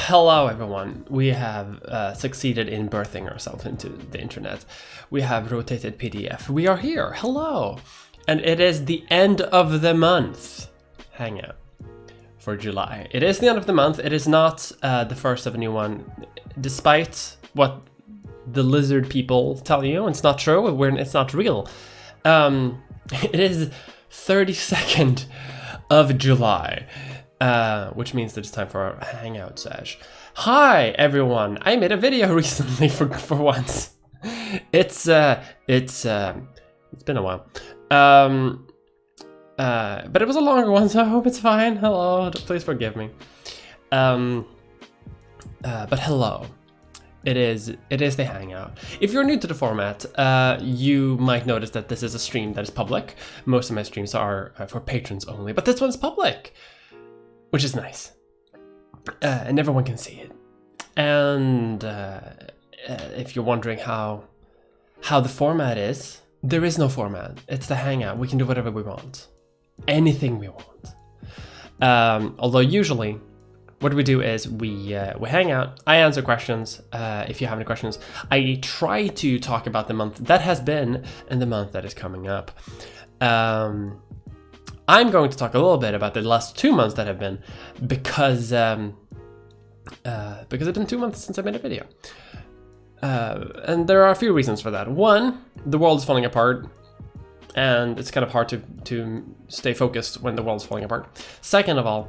Hello everyone, we have succeeded in birthing ourselves into the internet. We have rotated PDF, we are here, hello! And it is the end of the month, Hangout, for July. It is the end of the month, it is not the first of a new one, despite what the lizard people tell you. It's not true, it's not real. It is 32nd of July. Which means that it's time for our Hangout sesh. Hi everyone! I made a video recently for once. It's been a while. But it was a longer one, so I hope it's fine. Hello, please forgive me. But hello. It is the Hangout. If you're new to the format, you might notice that this is a stream that is public. Most of my streams are for patrons only, but this one's public, which is nice, and everyone can see it. And if you're wondering how the format is, there is no format. It's the Hangout. We can do whatever we want, anything we want. Although usually, what we do is we hang out. I answer questions. If you have any questions, I try to talk about the month that has been and the month that is coming up. I'm going to talk a little bit about the last 2 months that have been, because it's been 2 months since I made a video. And there are a few reasons for that. One, the world is falling apart, and it's kind of hard to stay focused when the world's falling apart. Second of all,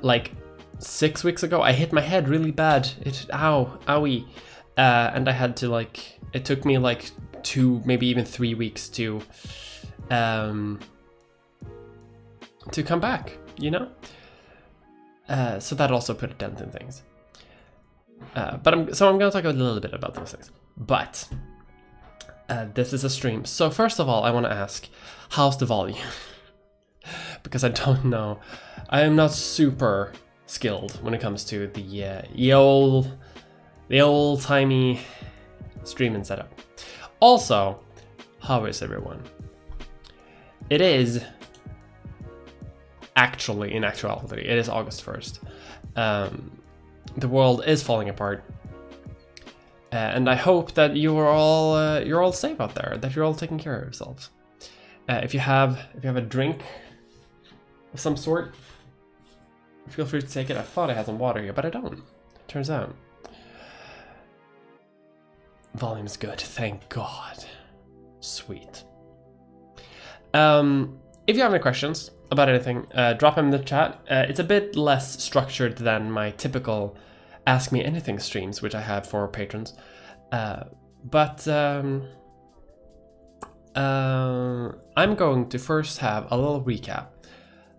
like 6 weeks ago, I hit my head really bad. Owie. And I had to it took me 2, maybe even 3 weeks to come back, you know? So that also put a dent in things. But I'm gonna talk a little bit about those things. But this is a stream. So first of all, I want to ask, how's the volume? Because I don't know. I am not super skilled when it comes to the old-timey streaming setup. Also, how is everyone? It is actually, in actuality, it is August 1st. The world is falling apart, and I hope that you're all safe out there, that you're all taking care of yourselves. If you have a drink of some sort, feel free to take it. I thought I had some water here, but I don't. Turns out, volume's good. Thank God. Sweet. If you have any questions about anything, drop them in the chat. It's a bit less structured than my typical Ask Me Anything streams, which I have for patrons. But I'm going to first have a little recap.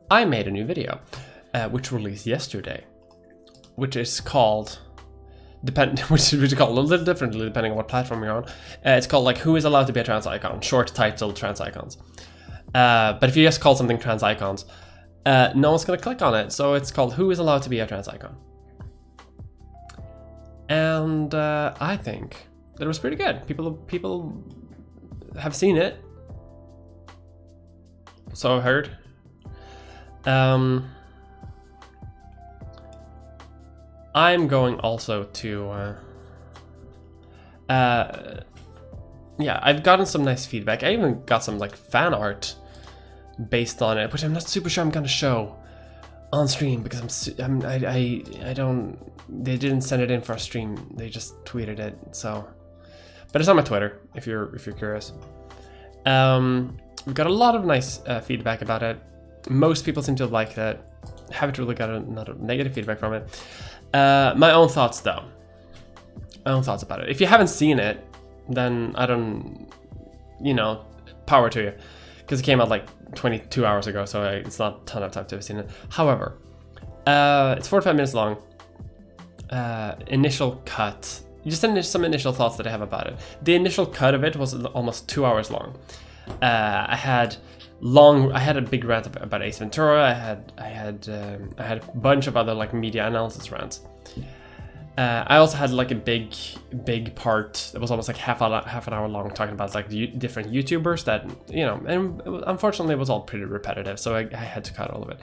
I made a new video, which released yesterday, which is called, which is called a little differently depending on what platform you're on. It's called Who is Allowed to Be a Trans Icon? Short titled Trans Icons. But if you just call something trans icons, no one's gonna click on it. So it's called Who is Allowed to Be a Trans Icon? And I think that it was pretty good. People have seen it, so I've heard. I'm going also to yeah, I've gotten some nice feedback. I even got some fan art based on it, which I'm not super sure I'm gonna show on stream because I don't. They didn't send it in for a stream. They just tweeted it. So, but it's on my Twitter if you're curious. We've got a lot of nice feedback about it. Most people seem to have liked it. Haven't really got a lot of negative feedback from it. My own thoughts though. My own thoughts about it. If you haven't seen it, then I don't, power to you, because it came out 22 hours ago, so it's not a ton of time to have seen it. However, it's 45 minutes long. Initial cut, just some initial thoughts that I have about it. The initial cut of it was almost 2 hours long. I had a big rant about Ace Ventura. I had a bunch of other media analysis rants. I also had like a big part that was almost like half an hour long, talking about like different YouTubers that, you know, and unfortunately it was all pretty repetitive, so I had to cut all of it.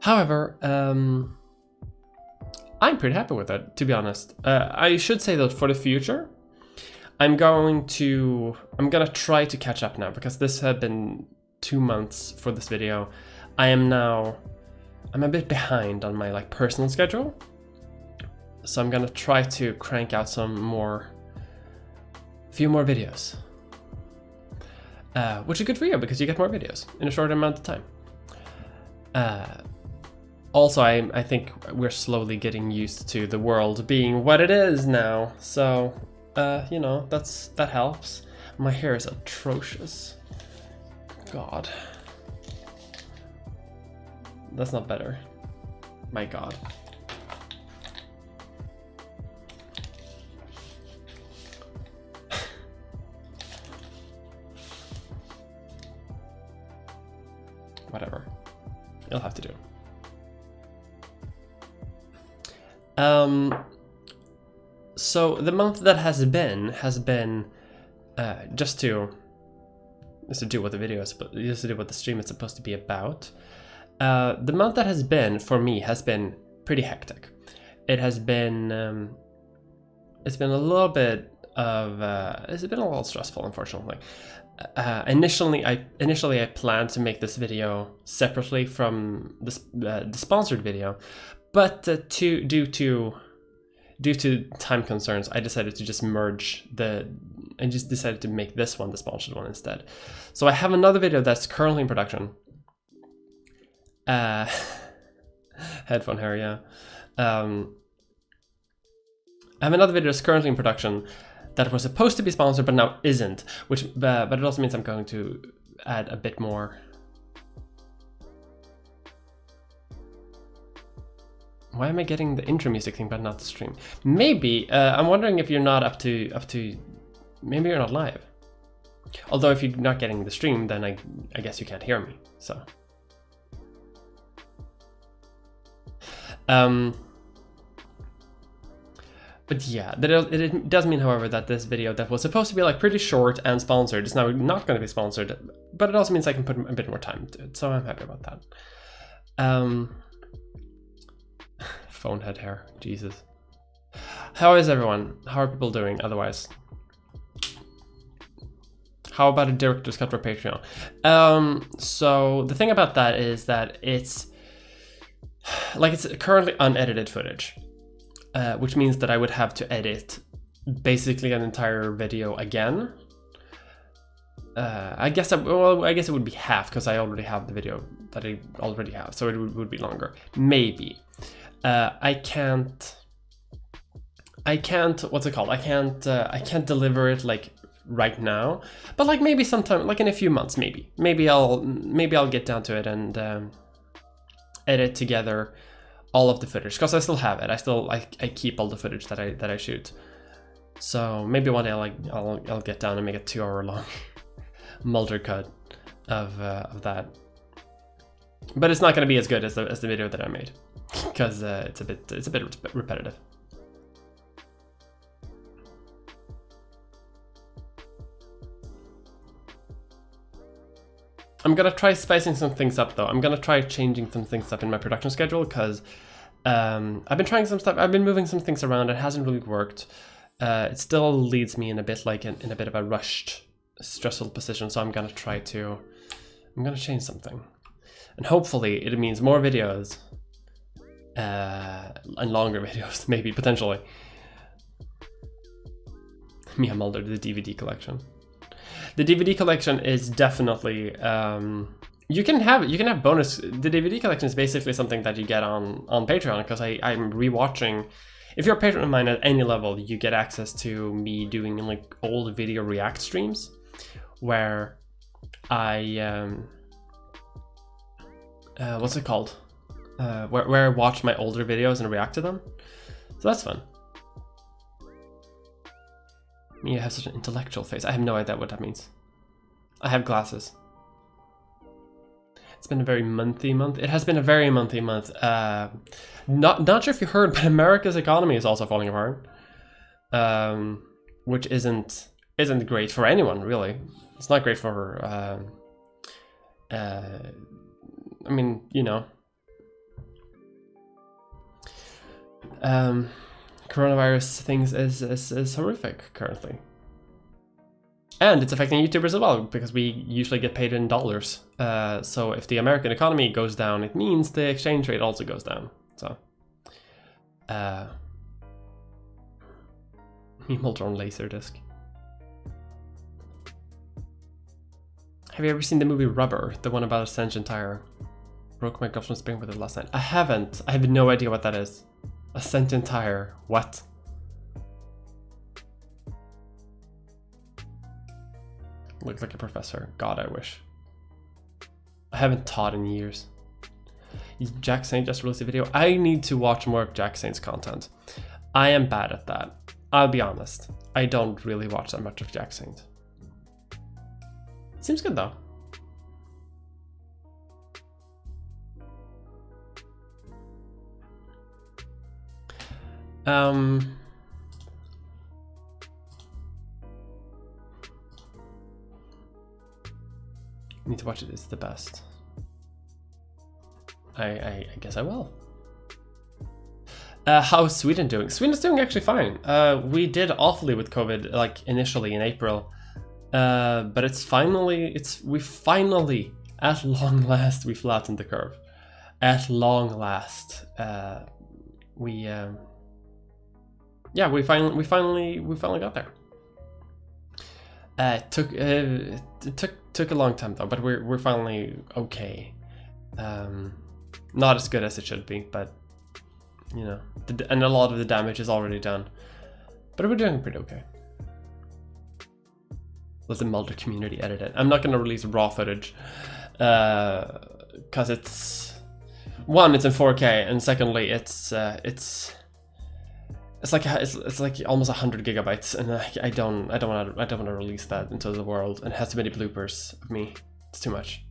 However, I'm pretty happy with it, to be honest. I should say that for the future, I'm gonna try to catch up now, because this had been 2 months for this video. I'm a bit behind on my like personal schedule. So I'm gonna try to crank out a few more videos. Which is good for you, because you get more videos in a short amount of time. Also, I think we're slowly getting used to the world being what it is now. So, you know, that helps. My hair is atrocious. God. That's not better. My God. Whatever. You'll have to do. So the month that has been just to do what the video is, just to do what the stream is supposed to be about. The month that has been for me has been pretty hectic. It has been it's been a little bit of it's been a little stressful, unfortunately. Initially I planned to make this video separately from the sponsored video, but due to time concerns, I decided to just merge and just decided to make this one the sponsored one instead. So I have another video that's currently in production. Headphone hair, yeah. I have another video that's currently in production that was supposed to be sponsored but now isn't, but it also means I'm going to add a bit more. Why am I getting the intro music thing but not the stream? Maybe I'm wondering if you're not up to maybe you're not live. Although if you're not getting the stream, then I guess you can't hear me. So but yeah, it does mean, however, that this video that was supposed to be like pretty short and sponsored is now not going to be sponsored, but it also means I can put a bit more time to it, so I'm happy about that. Phone head hair, Jesus. How is everyone? How are people doing otherwise? How about a director's cut for Patreon? So the thing about that is that it's currently unedited footage. Which means that I would have to edit basically an entire video again. I guess it would be half, because I already have the video that I already have, so it would be longer. Maybe. I can't. What's it called? I can't deliver it like right now, but like maybe sometime, like in a few months, maybe. Maybe I'll get down to it and edit together all of the footage, because I still have it. I keep all the footage that I shoot. So maybe one day I'll get down and make a 2-hour long Mulder cut of that. But it's not going to be as good as the video that I made, because it's a bit repetitive. I'm gonna try spicing some things up though. I'm gonna try changing some things up in my production schedule, because I've been trying some stuff. I've been moving some things around. It hasn't really worked. It still leads me in a bit in a bit of a rushed, stressful position. So I'm gonna change something, and hopefully it means more videos and longer videos, maybe potentially. Mia Mulder, the DVD collection. The DVD collection is definitely you can have bonus. The DVD collection is basically something that you get on Patreon, because I'm rewatching. If you're a patron of mine at any level, you get access to me doing like old video react streams, where I what's it called? Where I watch my older videos and react to them. So that's fun. You have such an intellectual face. I have no idea what that means. I have glasses. It's been a very monthy month. It has been a very monthy month. Not sure if you heard, but America's economy is also falling apart, which isn't great for anyone, really. It's not great for I mean, you know, coronavirus things is horrific currently. And it's affecting YouTubers as well, because we usually get paid in dollars. So if the American economy goes down, it means the exchange rate also goes down. So, Moltron Laserdisc. Have you ever seen the movie Rubber, the one about a sentient tire? Broke my girlfriend's spring with it last night. I haven't. I have no idea what that is. A sentient tire. What? Looks like a professor. God, I wish. I haven't taught in years. Jack Saint just released a video. I need to watch more of Jack Saint's content. I am bad at that. I'll be honest. I don't really watch that much of Jack Saint. Seems good though. Need to watch it. It's the best. I guess I will. How's Sweden doing? Sweden's doing actually fine. We did awfully with COVID, like initially in April, but we finally, at long last, we flattened the curve. At long last, we finally got there. It took a long time though, but we're finally okay. Not as good as it should be, but you know, and a lot of the damage is already done. But we're doing pretty okay. Let the Mulder community edit it. I'm not gonna release raw footage, because it's in 4K, and secondly, it's like almost 100 gigabytes, and I don't want to release that into the world, and it has too many bloopers of me. It's too much.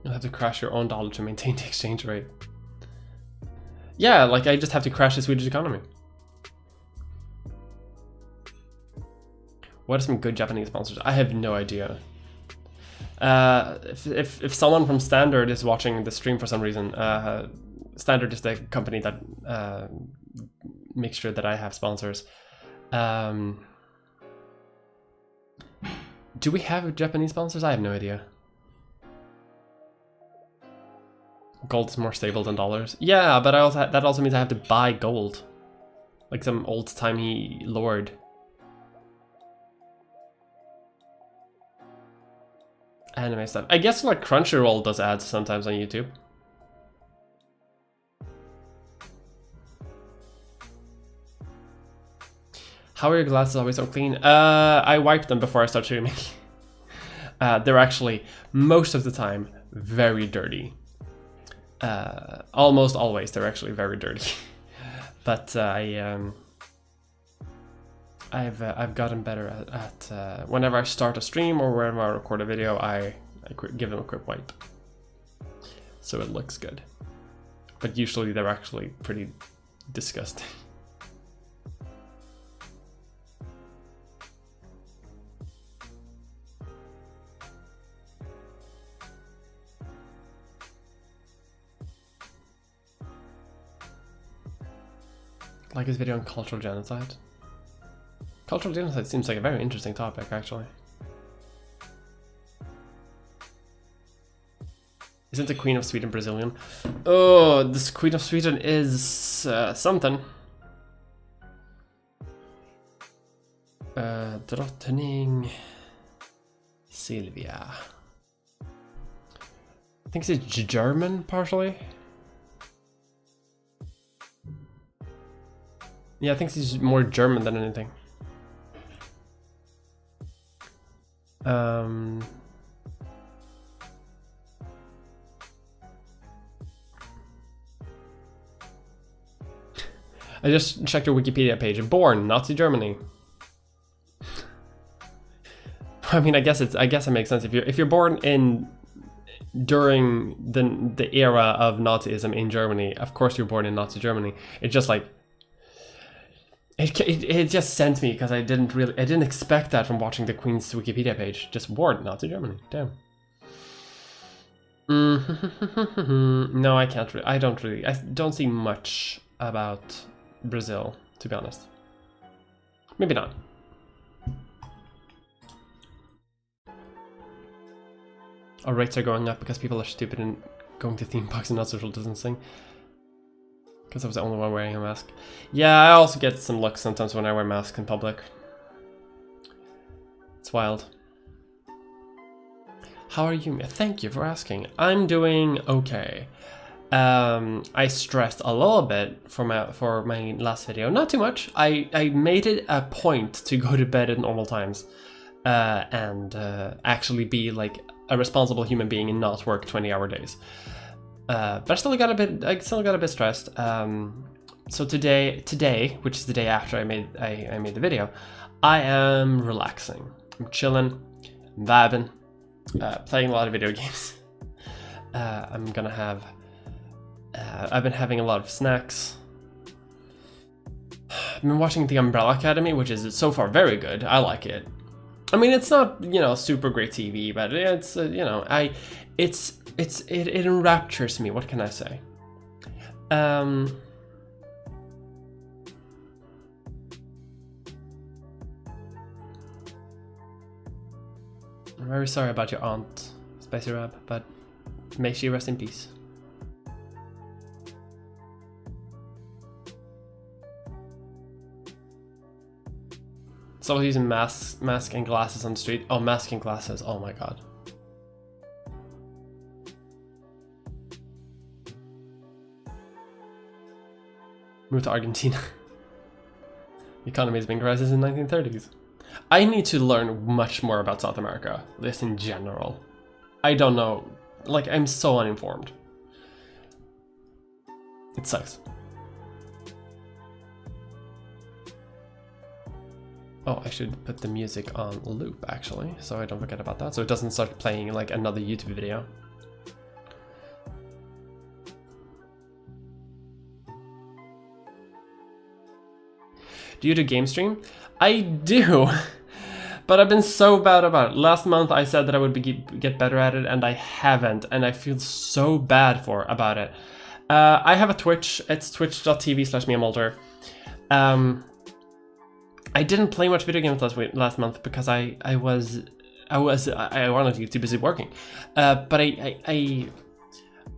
You'll have to crash your own dollar to maintain the exchange rate. Yeah, like I just have to crash the Swedish economy. What are some good Japanese sponsors? I have no idea. If someone from Standard is watching the stream for some reason, Standard is the company that makes sure that I have sponsors. Do we have Japanese sponsors? I have no idea. Gold is more stable than dollars. Yeah, but that also means I have to buy gold, like some old-timey lord. Anime stuff. I guess like Crunchyroll does ads sometimes on YouTube. How are your glasses always so clean? I wipe them before I start streaming. They're actually, most of the time, very dirty. Almost always they're actually very dirty. But I've gotten better at whenever I start a stream or whenever I record a video, I give them a quick wipe, so it looks good. But usually they're actually pretty disgusting. Like his video on cultural genocide. Cultural genocide seems like a very interesting topic, actually. Isn't the Queen of Sweden Brazilian? Oh, this Queen of Sweden is something. Drottning Silvia. I think it's German, partially. Yeah, I think she's more German than anything. I just checked your Wikipedia page. Born, Nazi Germany. I mean, I guess it makes sense if you're born during the era of Nazism in Germany. Of course, you're born in Nazi Germany. It's just like it just sent me because I didn't expect that from watching the Queen's Wikipedia page. Just born Nazi Germany. Damn. No, I can't. I don't see much about Brazil, to be honest. Maybe not. Our rates are going up because people are stupid and going to theme parks and not social distancing. Because I was the only one wearing a mask. Yeah, I also get some looks sometimes when I wear masks in public. It's wild. How are you? Thank you for asking. I'm doing okay. I stressed a little bit for my last video. Not too much. I made it a point to go to bed at normal times. And actually be like a responsible human being and not work 20-hour days. But I still got a bit stressed. So today, which is the day after I made the video, I am relaxing. I'm chilling, I'm vibing, playing a lot of video games. I'm gonna have. I've been having a lot of snacks. I've been watching The Umbrella Academy, which is so far very good. I like it. I mean, it's not, super great TV, but it's, it enraptures me. What can I say? I'm very sorry about your aunt, Spicy Rab, but may she rest in peace. So using mask and glasses on the street. Oh, mask and glasses. Oh my god. Move to Argentina. The economy has been in crisis in the 1930s. I need to learn much more about South America, just in general. I don't know. Like, I'm so uninformed. It sucks. Oh, I should put the music on loop, actually, so I don't forget about that, so it doesn't start playing like another YouTube video. Do you do game stream? I do, but I've been so bad about it. Last month I said that I would get better at it, and I haven't, and I feel so bad about it. I have a Twitch. It's twitch.tv/meamolder. I didn't play much video games last month because I wanted to get too busy working. But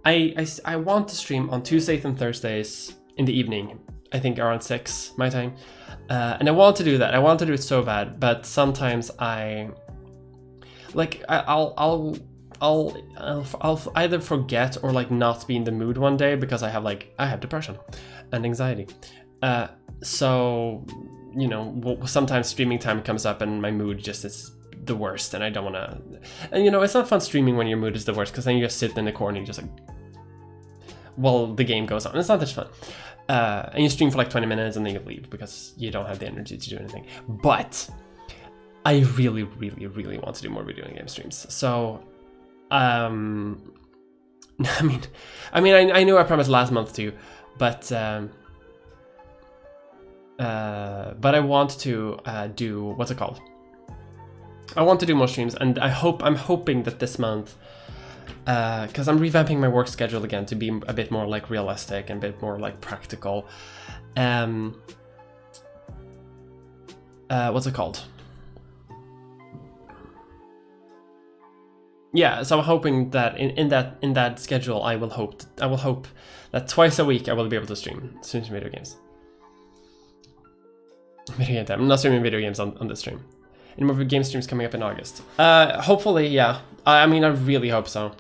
I want to stream on Tuesdays and Thursdays in the evening. I think around 6 my time, and I want to do that. I want to do it so bad, but sometimes I'll either forget or like not be in the mood one day because I have depression and anxiety. So sometimes streaming time comes up and my mood just is the worst, and I don't want to. And it's not fun streaming when your mood is the worst, because then you just sit in the corner and you just like, well, the game goes on. It's not that fun. And you stream for like 20 minutes and then you leave because you don't have the energy to do anything. But I really, really, really want to do more video game streams. So, I knew I promised last month too, but I want to do, what's it called? I want to do more streams, and I'm hoping that this month, because I'm revamping my work schedule again to be a bit more like realistic and a bit more like practical. What's it called? Yeah, so I'm hoping that in that schedule, I will hope that twice a week I will be able to stream video games. Video game time. I'm not streaming video games on this stream. Any more game streams coming up in August? Hopefully, yeah. I mean, I really hope so.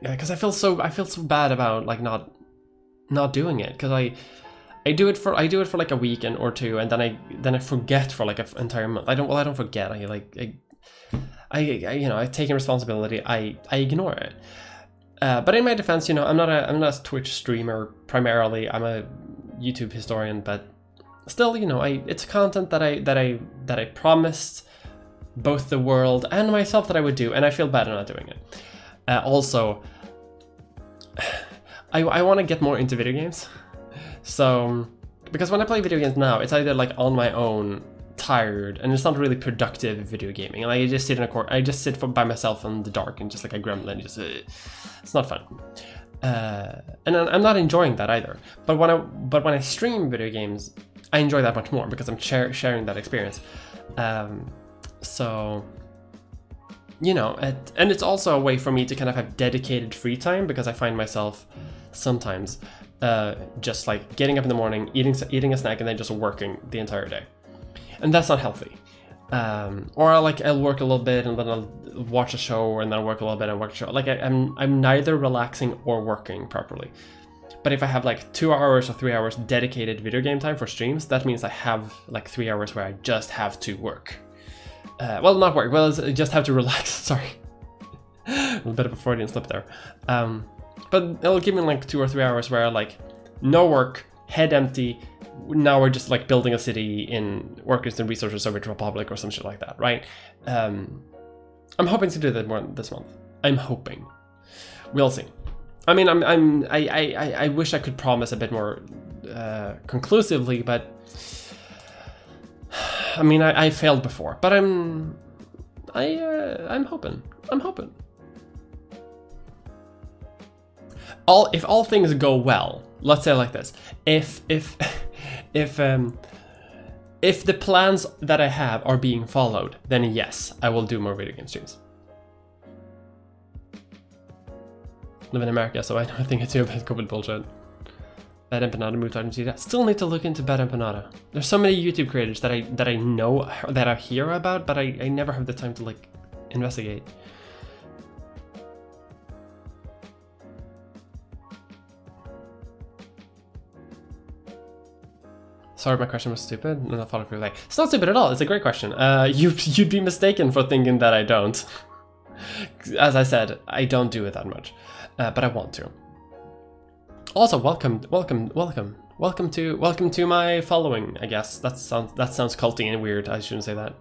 Yeah, because I feel so bad about like not doing it, because I do it for like a week or two, and then I forget for like an entire month. I don't forget. I take responsibility. I ignore it. But in my defense, I'm not a Twitch streamer primarily. I'm a YouTube historian, but still, you know, it's content that I promised both the world and myself that I would do, and I feel bad not doing it. Also, I want to get more into video games. So, because when I play video games now, it's either like on my own, tired, and it's not really productive video gaming. Like I just sit in a corner, I just sit by myself in the dark and just like a gremlin. Just it's not fun. And I'm not enjoying that either. But when I stream video games, I enjoy that much more because I'm sharing that experience. So, you know, and it's also a way for me to kind of have dedicated free time, because I find myself sometimes just like getting up in the morning, eating a snack, and then just working the entire day, and that's not healthy. Or I'll work a little bit and then I'll watch a show, and then I'll work a little bit and watch a show. Like I'm neither relaxing or working properly. But if I have like 2 hours or 3 hours dedicated video game time for streams, that means I have like 3 hours where I just have to work. Well, not work. Well, I just have to relax. Sorry, a little bit of a Freudian slip there. But it'll give me like 2 or 3 hours where I like no work, head empty. Now we're just like building a city in Workers and Resources Soviet Republic or some shit like that, right? I'm hoping to do that more this month. I'm hoping. We'll see. I mean, I wish I could promise a bit more conclusively, but I mean, I failed before. But I'm hoping. I'm hoping. If all things go well, let's say it like this: if the plans that I have are being followed, then yes, I will do more video game streams. Live in America, so I don't think it's too bad COVID bullshit. Bad Empanada moved to Argentina. Still need to look into Bad Empanada. There's so many YouTube creators that I know, that I hear about, but I never have the time to like investigate. Sorry, my question was stupid. I'm not following through. Like, it's not stupid at all. It's a great question. You'd be mistaken for thinking that I don't. As I said, I don't do it that much, but I want to. Also, welcome to my following. I guess that sounds culty and weird. I shouldn't say that.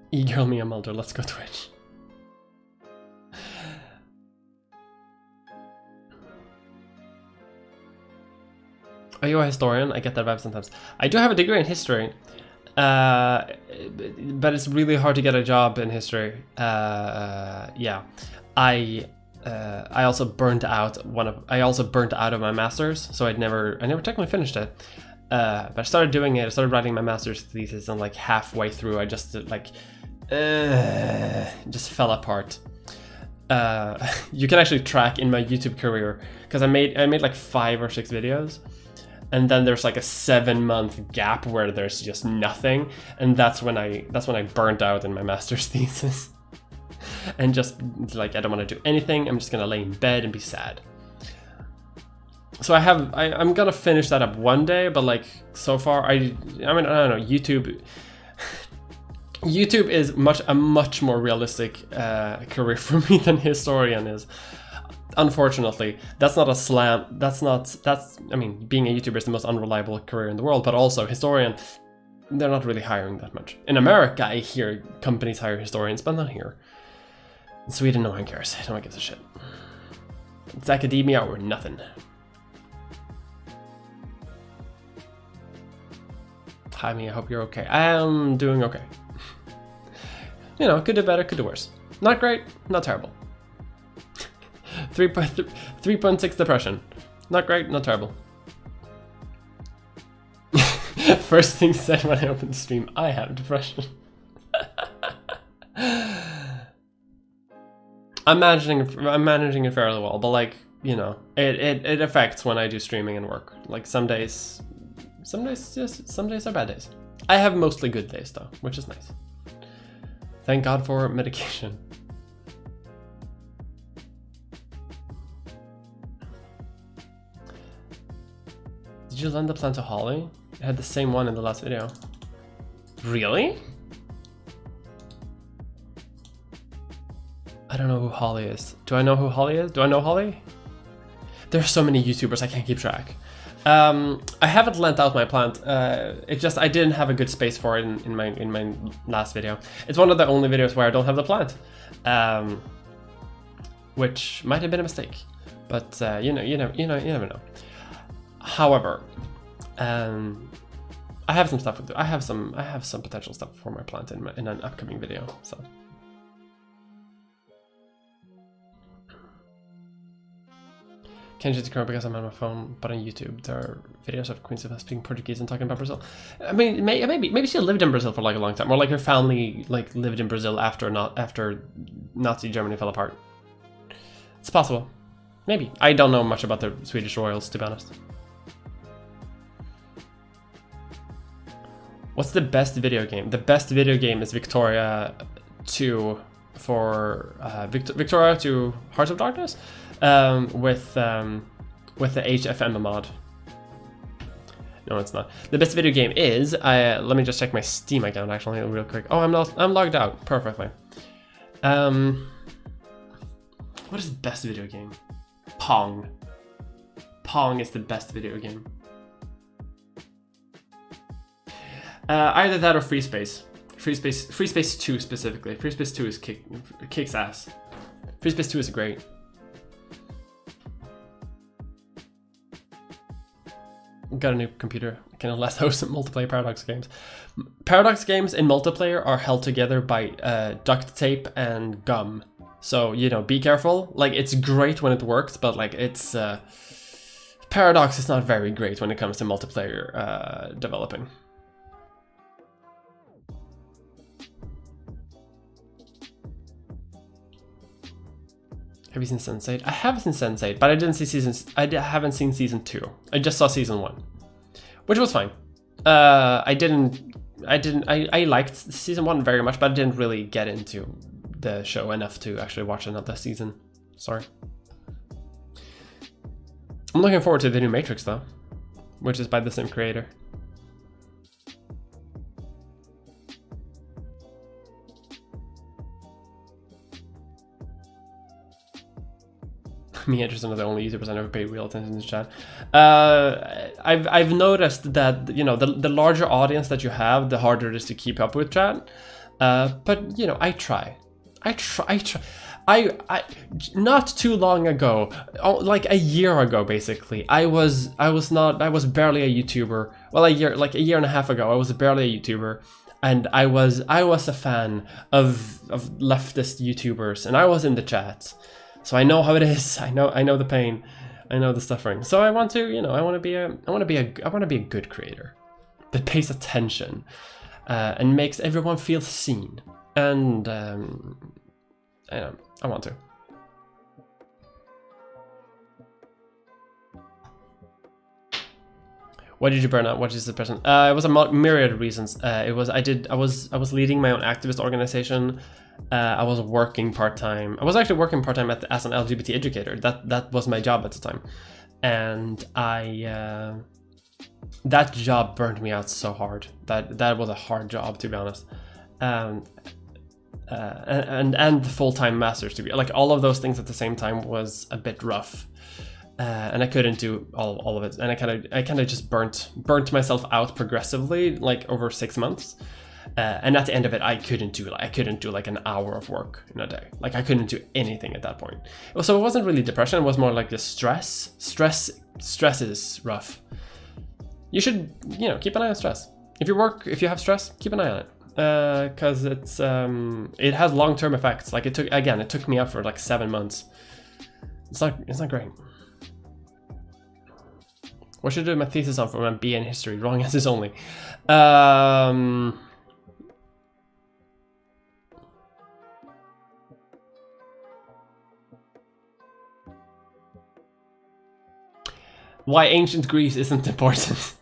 E-girl Mia Mulder, let's go Twitch. Are you a historian? I get that vibe sometimes. I do have a degree in history, but it's really hard to get a job in history. Yeah, I also burnt out of my master's, so I never technically finished it. But I started doing it. I started writing my master's thesis, and like halfway through, I just just fell apart. You can actually track in my YouTube career, because I made like 5 or 6 videos, and then there's like a 7-month gap where there's just nothing, and that's when I burnt out in my master's thesis, and just like I don't want to do anything. I'm just gonna lay in bed and be sad. So I'm gonna finish that up one day, but like so far I mean I don't know, YouTube is a much more realistic career for me than historian is. Unfortunately, that's not a slam. I mean, being a YouTuber is the most unreliable career in the world, but also historian, they're not really hiring that much. In America, I hear companies hire historians, but not here. In Sweden, no one cares. No one gives a shit. It's academia or nothing. Hi, me. I hope you're okay. I am doing okay. You know, could do better, could do worse. Not great, not terrible. 3.6 depression. Not great, not terrible. First thing said when I opened the stream, I have depression. I'm managing it fairly well, but like, you know, it affects when I do streaming and work. Like some days are bad days. I have mostly good days though, which is nice. Thank God for medication. Did you lend the plant to Holly? I had the same one in the last video. Really? I don't know who Holly is. Do I know who Holly is? Do I know Holly? There's so many YouTubers, I can't keep track. I haven't lent out my plant. It just, I didn't have a good space for it in my last video. It's one of the only videos where I don't have the plant, which might have been a mistake. But you never know. However, I have some stuff. I have some potential stuff for my plant in an upcoming video. So. Can't use the camera because I'm on my phone, but on YouTube there are videos of Queen Sylvia speaking Portuguese and talking about Brazil. I mean, maybe she lived in Brazil for like a long time, or like her family like lived in Brazil after Nazi Germany fell apart. It's possible. Maybe. I don't know much about the Swedish royals, to be honest. What's the best video game? The best video game is Victoria 2 for Victoria 2 Hearts of Darkness. With the HFM mod. No, it's not. The best video game is let me just check my Steam account actually real quick. Oh, I'm logged out perfectly. What is the best video game? Pong. Pong is the best video game. Either that or Free Space. Free Space 2 specifically. Free Space 2 is kicks ass. Free Space 2 is great. Got a new computer. I can less host multiplayer Paradox games. Paradox games in multiplayer are held together by duct tape and gum. So, you know, be careful. Like, it's great when it works, but like, it's Paradox is not very great when it comes to multiplayer developing. Have you seen Sense8? I have seen Sense8, but I didn't see haven't seen season 2. I just saw season 1, which was fine. I liked season 1 very much, but I didn't really get into the show enough to actually watch another season. Sorry. I'm looking forward to the new Matrix though, which is by the same creator. Me and Tristan are the only YouTubers I never paid real attention to chat. I've noticed that, you know, the larger audience that you have, the harder it is to keep up with chat. But you know, I try. Not too long ago, like a year ago, basically, I was barely a YouTuber. Well, a year and a half ago, I was barely a YouTuber, and I was a fan of leftist YouTubers, and I was in the chat. So I know how it is. I know the pain. I know the suffering. So I want to, you know, I want to be a good creator that pays attention and makes everyone feel seen. And I want to. Why did you burn out? What is the present? It was a myriad of reasons. I was leading my own activist organization. I was working part-time. I was actually working part-time as an LGBT educator. That was my job at the time. And that job burned me out so hard. That was a hard job, to be honest. And the full-time master's degree. Like, all of those things at the same time was a bit rough. And I couldn't do all of it. And I kind of just burnt myself out progressively, like over 6 months. And at the end of it, I couldn't do like an hour of work in a day. Like, I couldn't do anything at that point. So it wasn't really depression. It was more like the stress. Stress is rough. You should, you know, keep an eye on stress. If you have stress, keep an eye on it. Because it has long-term effects. Like, it took me up for like 7 months. It's not great. What should I do my thesis on for my BA in history? Wrong answers only. Why ancient Greece isn't important?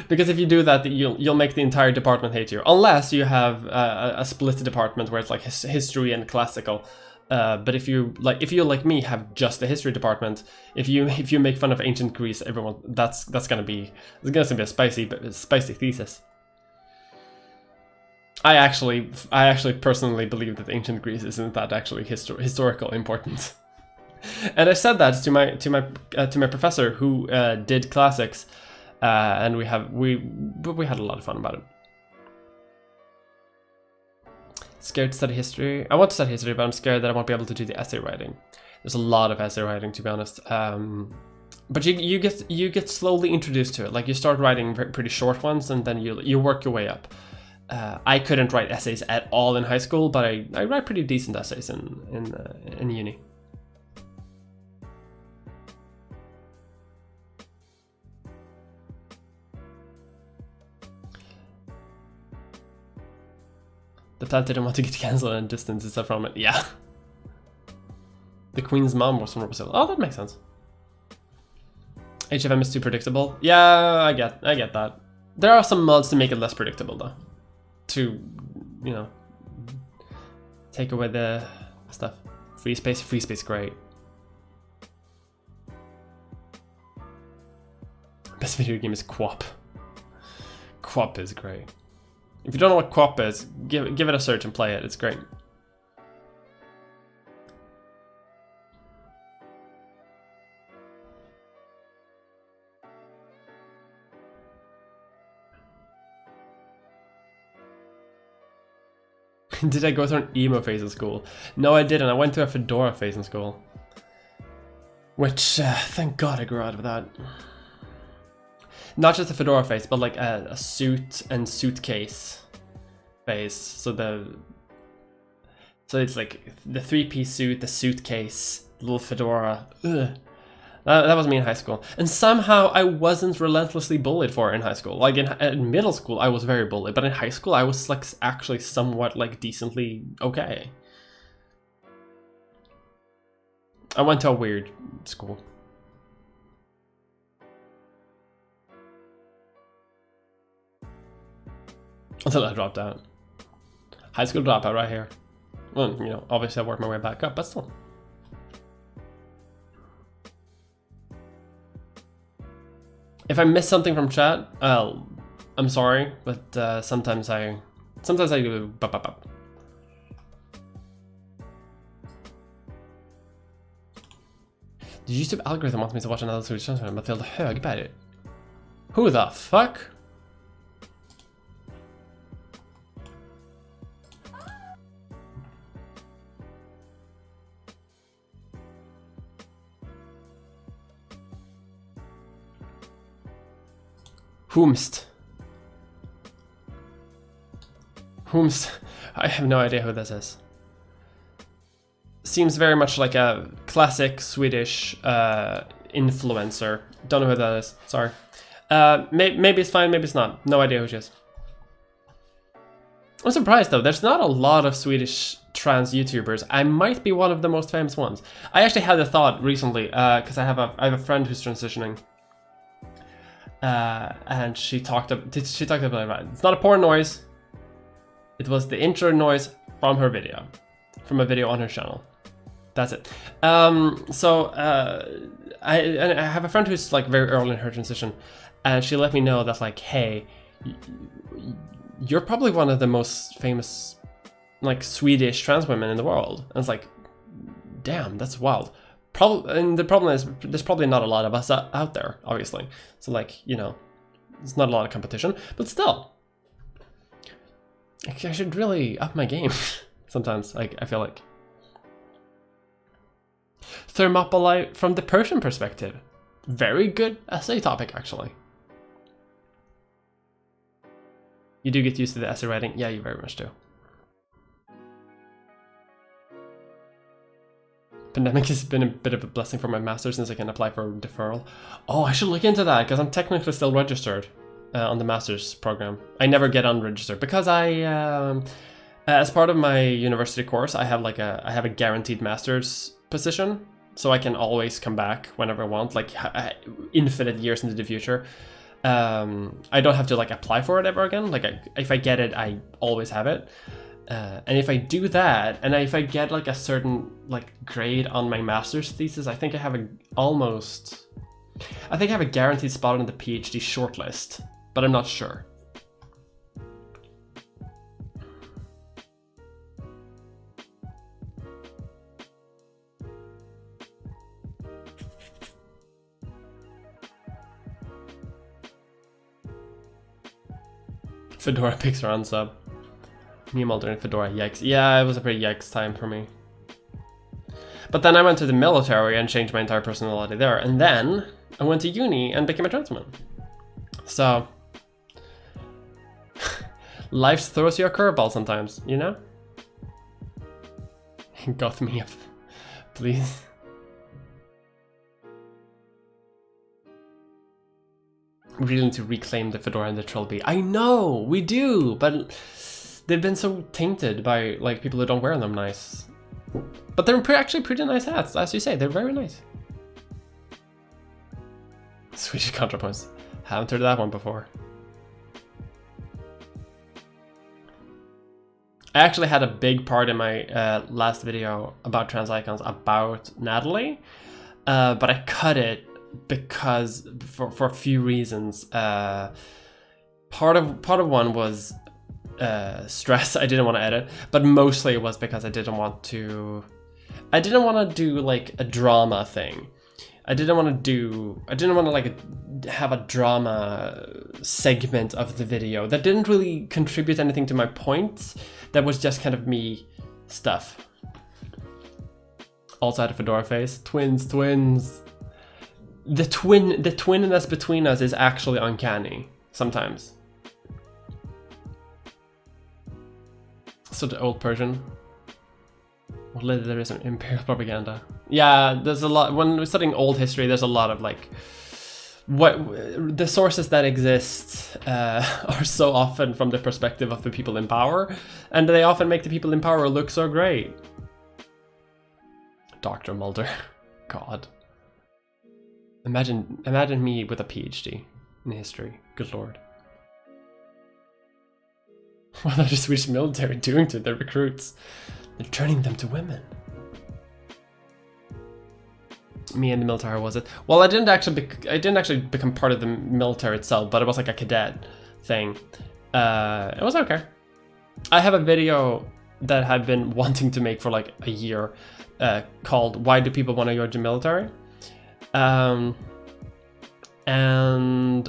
Because if you do that, you'll make the entire department hate you. Unless you have a split department where it's like history and classical. But if you like me have just the history department, if you make fun of ancient Greece, everyone that's gonna be a spicy thesis. I actually personally believe that ancient Greece isn't that actually historical important. And I said that to my professor who did classics, and we had a lot of fun about it. Scared to study history. I want to study history, but I'm scared that I won't be able to do the essay writing. There's a lot of essay writing, to be honest. But you get slowly introduced to it. Like you start writing pretty short ones, and then you work your way up. I couldn't write essays at all in high school, but I write pretty decent essays in uni. The plant didn't want to get cancelled and distance itself from it. Yeah. The Queen's mom was from Brazil. Oh, that makes sense. HFM is too predictable. Yeah, I get that. There are some mods to make it less predictable though. To, you know, take away the stuff. Free space, great. Best video game is QWOP. QWOP is great. If you don't know what QWOP is, give it a search and play it. It's great. Did I go through an emo phase in school? No, I didn't. I went through a fedora phase in school. Which, thank God I grew out of that. Not just a fedora phase, but like a suit and suitcase phase. So it's like the three-piece suit, the suitcase, little fedora. Ugh. That was me in high school. And somehow I wasn't relentlessly bullied for it in high school. Like in middle school, I was very bullied. But in high school, I was like actually somewhat like decently okay. I went to a weird school. Until I dropped out. High school dropout right here. Well, you know, obviously I worked my way back up, but still. If I miss something from chat, I'm sorry, but sometimes I do. The YouTube algorithm wants me to watch another Swedish transfer, Matilda Högberg. Who the fuck? Whomst? I have no idea who this is. Seems very much like a classic Swedish influencer. Don't know who that is. Sorry. Maybe it's fine, maybe it's not. No idea who she is. I'm surprised though. There's not a lot of Swedish trans YouTubers. I might be one of the most famous ones. I actually had a thought recently because I have a friend who's transitioning. And she talked about it. It's not a porn noise. It was the intro noise from her video, from a video on her channel. That's it. I have a friend who's like very early in her transition, and she let me know that like, hey, you're probably one of the most famous like Swedish trans women in the world. And it's like, damn, that's wild. And the problem is there's probably not a lot of us out there, obviously. So like, you know, there's not a lot of competition, but still, I should really up my game sometimes. Like, I feel like Thermopylae from the Persian perspective, very good essay topic actually. You do get used to the essay writing. Yeah, you very much do. Pandemic has been a bit of a blessing for my master's since I can apply for deferral. Oh, I should look into that because I'm technically still registered on the master's program. I never get unregistered because I, as part of my university course, I have a guaranteed master's position, so I can always come back whenever I want, like infinite years into the future. I don't have to like apply for it ever again. Like if I get it, I always have it. And if I do that, and if I get like a certain like grade on my master's thesis, I think I have a guaranteed spot on the PhD shortlist, but I'm not sure. Fedora picks her unsub. Me, Mulder, and Fedora, yikes. Yeah, it was a pretty yikes time for me. But then I went to the military and changed my entire personality there. And then I went to uni and became a trans woman. So life throws you a curveball sometimes, you know? Got me up, please. We really need to reclaim the Fedora and the Trilby. I know, we do, but they've been so tainted by like people who don't wear them nice. But they're actually pretty nice hats, as you say, they're very nice. Swedish contrapoints. Haven't heard that one before. I actually had a big part in my last video about trans icons about Natalie, but I cut it because for a few reasons. Part of one was stress. I didn't want to edit, but mostly it was because I didn't want to do like a drama thing. I didn't want to like have a drama segment of the video that didn't really contribute anything to my point. That was just kind of me stuff. Also had a Fedora face. Twins. The twinness between us is actually uncanny sometimes. So the old Persian. Well, there is an imperial propaganda. Yeah, there's a lot. When we're studying old history, there's a lot of like, what the sources that exist are so often from the perspective of the people in power, and they often make the people in power look so great. Dr. Mulder, God. Imagine me with a PhD in history. Good lord. What are the Swedish military doing to their recruits? They're turning them to women. Me and the military, was it? Well, I didn't actually become part of the military itself, but it was like a cadet thing. It was okay. I have a video that I've been wanting to make for like a year, called "Why Do People Want to Join the Military?" And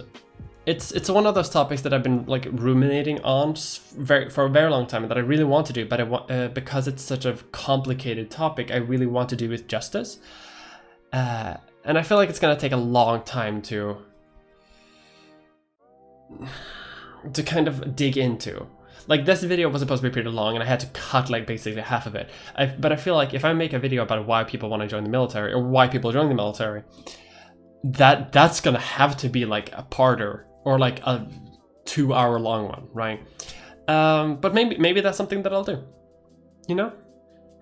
it's one of those topics that I've been like ruminating on for a very long time, and that I really want to do, but because it's such a complicated topic, I really want to do it justice. And I feel like it's gonna take a long time to kind of dig into. Like, this video was supposed to be pretty long, and I had to cut like basically half of it. But I feel like if I make a video about why people want to join the military, or why people join the military, that's gonna have to be like a parter, or like a 2-hour long one, right? But maybe that's something that I'll do, you know?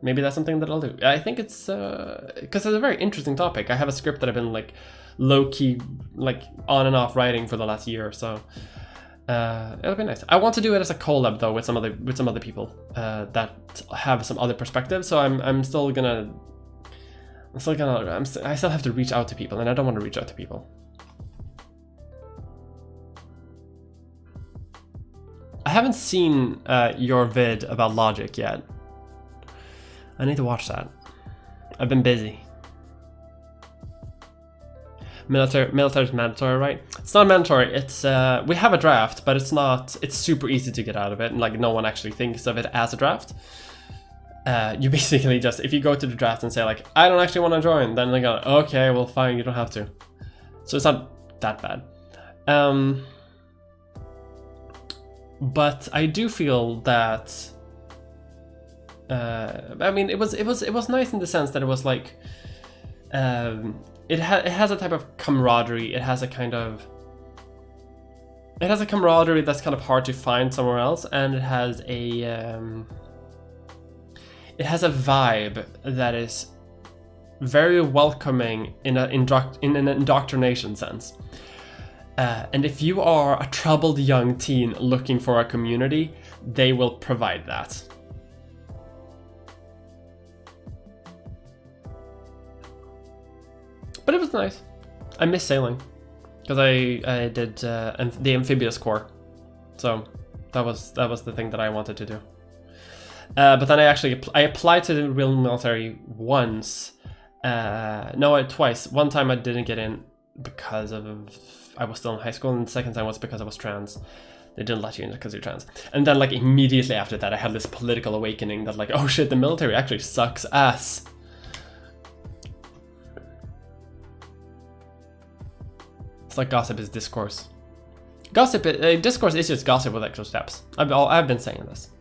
Maybe that's something that I'll do. I think it's because it's a very interesting topic. I have a script that I've been like low-key, like on and off writing for the last year or so. It'll be nice. I want to do it as a collab though with some other people that have some other perspectives. So I still have to reach out to people, and I don't want to reach out to people. I haven't seen your vid about logic yet. I need to watch that. I've been busy. Military's mandatory, right? It's not mandatory. It's we have a draft, but it's not. It's super easy to get out of it, and like no one actually thinks of it as a draft. You basically just, if you go to the draft and say like, I don't actually want to join, then they go, okay, well fine, you don't have to. So it's not that bad. But I do feel that. I mean, it was nice in the sense that it was like, it has a type of camaraderie. It has a camaraderie that's kind of hard to find somewhere else, and it has a vibe that is very welcoming in an indoctrination sense. And if you are a troubled young teen looking for a community, they will provide that. But it was nice. I miss sailing because I did the amphibious corps, so that was the thing that I wanted to do. But then I applied to the real military once. Twice. One time I didn't get in because I was still in high school, and the second time was because I was trans. They didn't let you in because you're trans. And then like immediately after that, I had this political awakening that like, oh shit, the military actually sucks ass. It's like gossip is discourse. Discourse is just gossip with extra steps. I've been saying this.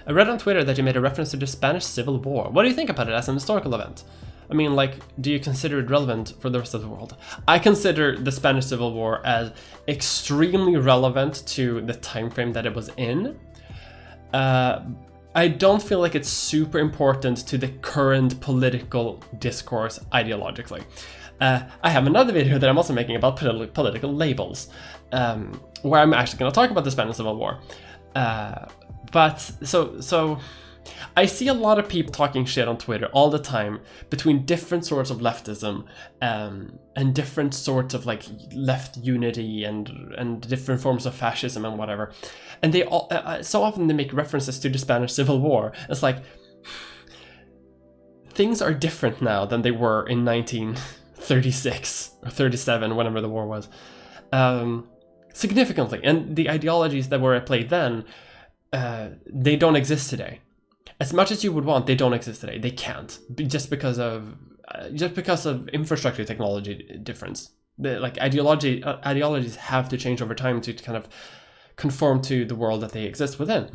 I read on Twitter that you made a reference to the Spanish Civil War. What do you think about it as an historical event? I mean, like, do you consider it relevant for the rest of the world? I consider the Spanish Civil War as extremely relevant to the time frame that it was in. I don't feel like it's super important to the current political discourse ideologically. I have another video that I'm also making about political labels, where I'm actually going to talk about the Spanish Civil War. But so I see a lot of people talking shit on Twitter all the time between different sorts of leftism and different sorts of like left unity and different forms of fascism and whatever. And they all so often they make references to the Spanish Civil War. It's like things are different now than they were in 1936 or 37, whenever the war was, significantly. And the ideologies that were at play then, they don't exist today. As much as you would want, they don't exist today. They can't, just because of infrastructure technology difference. Like ideologies have to change over time to kind of conform to the world that they exist within.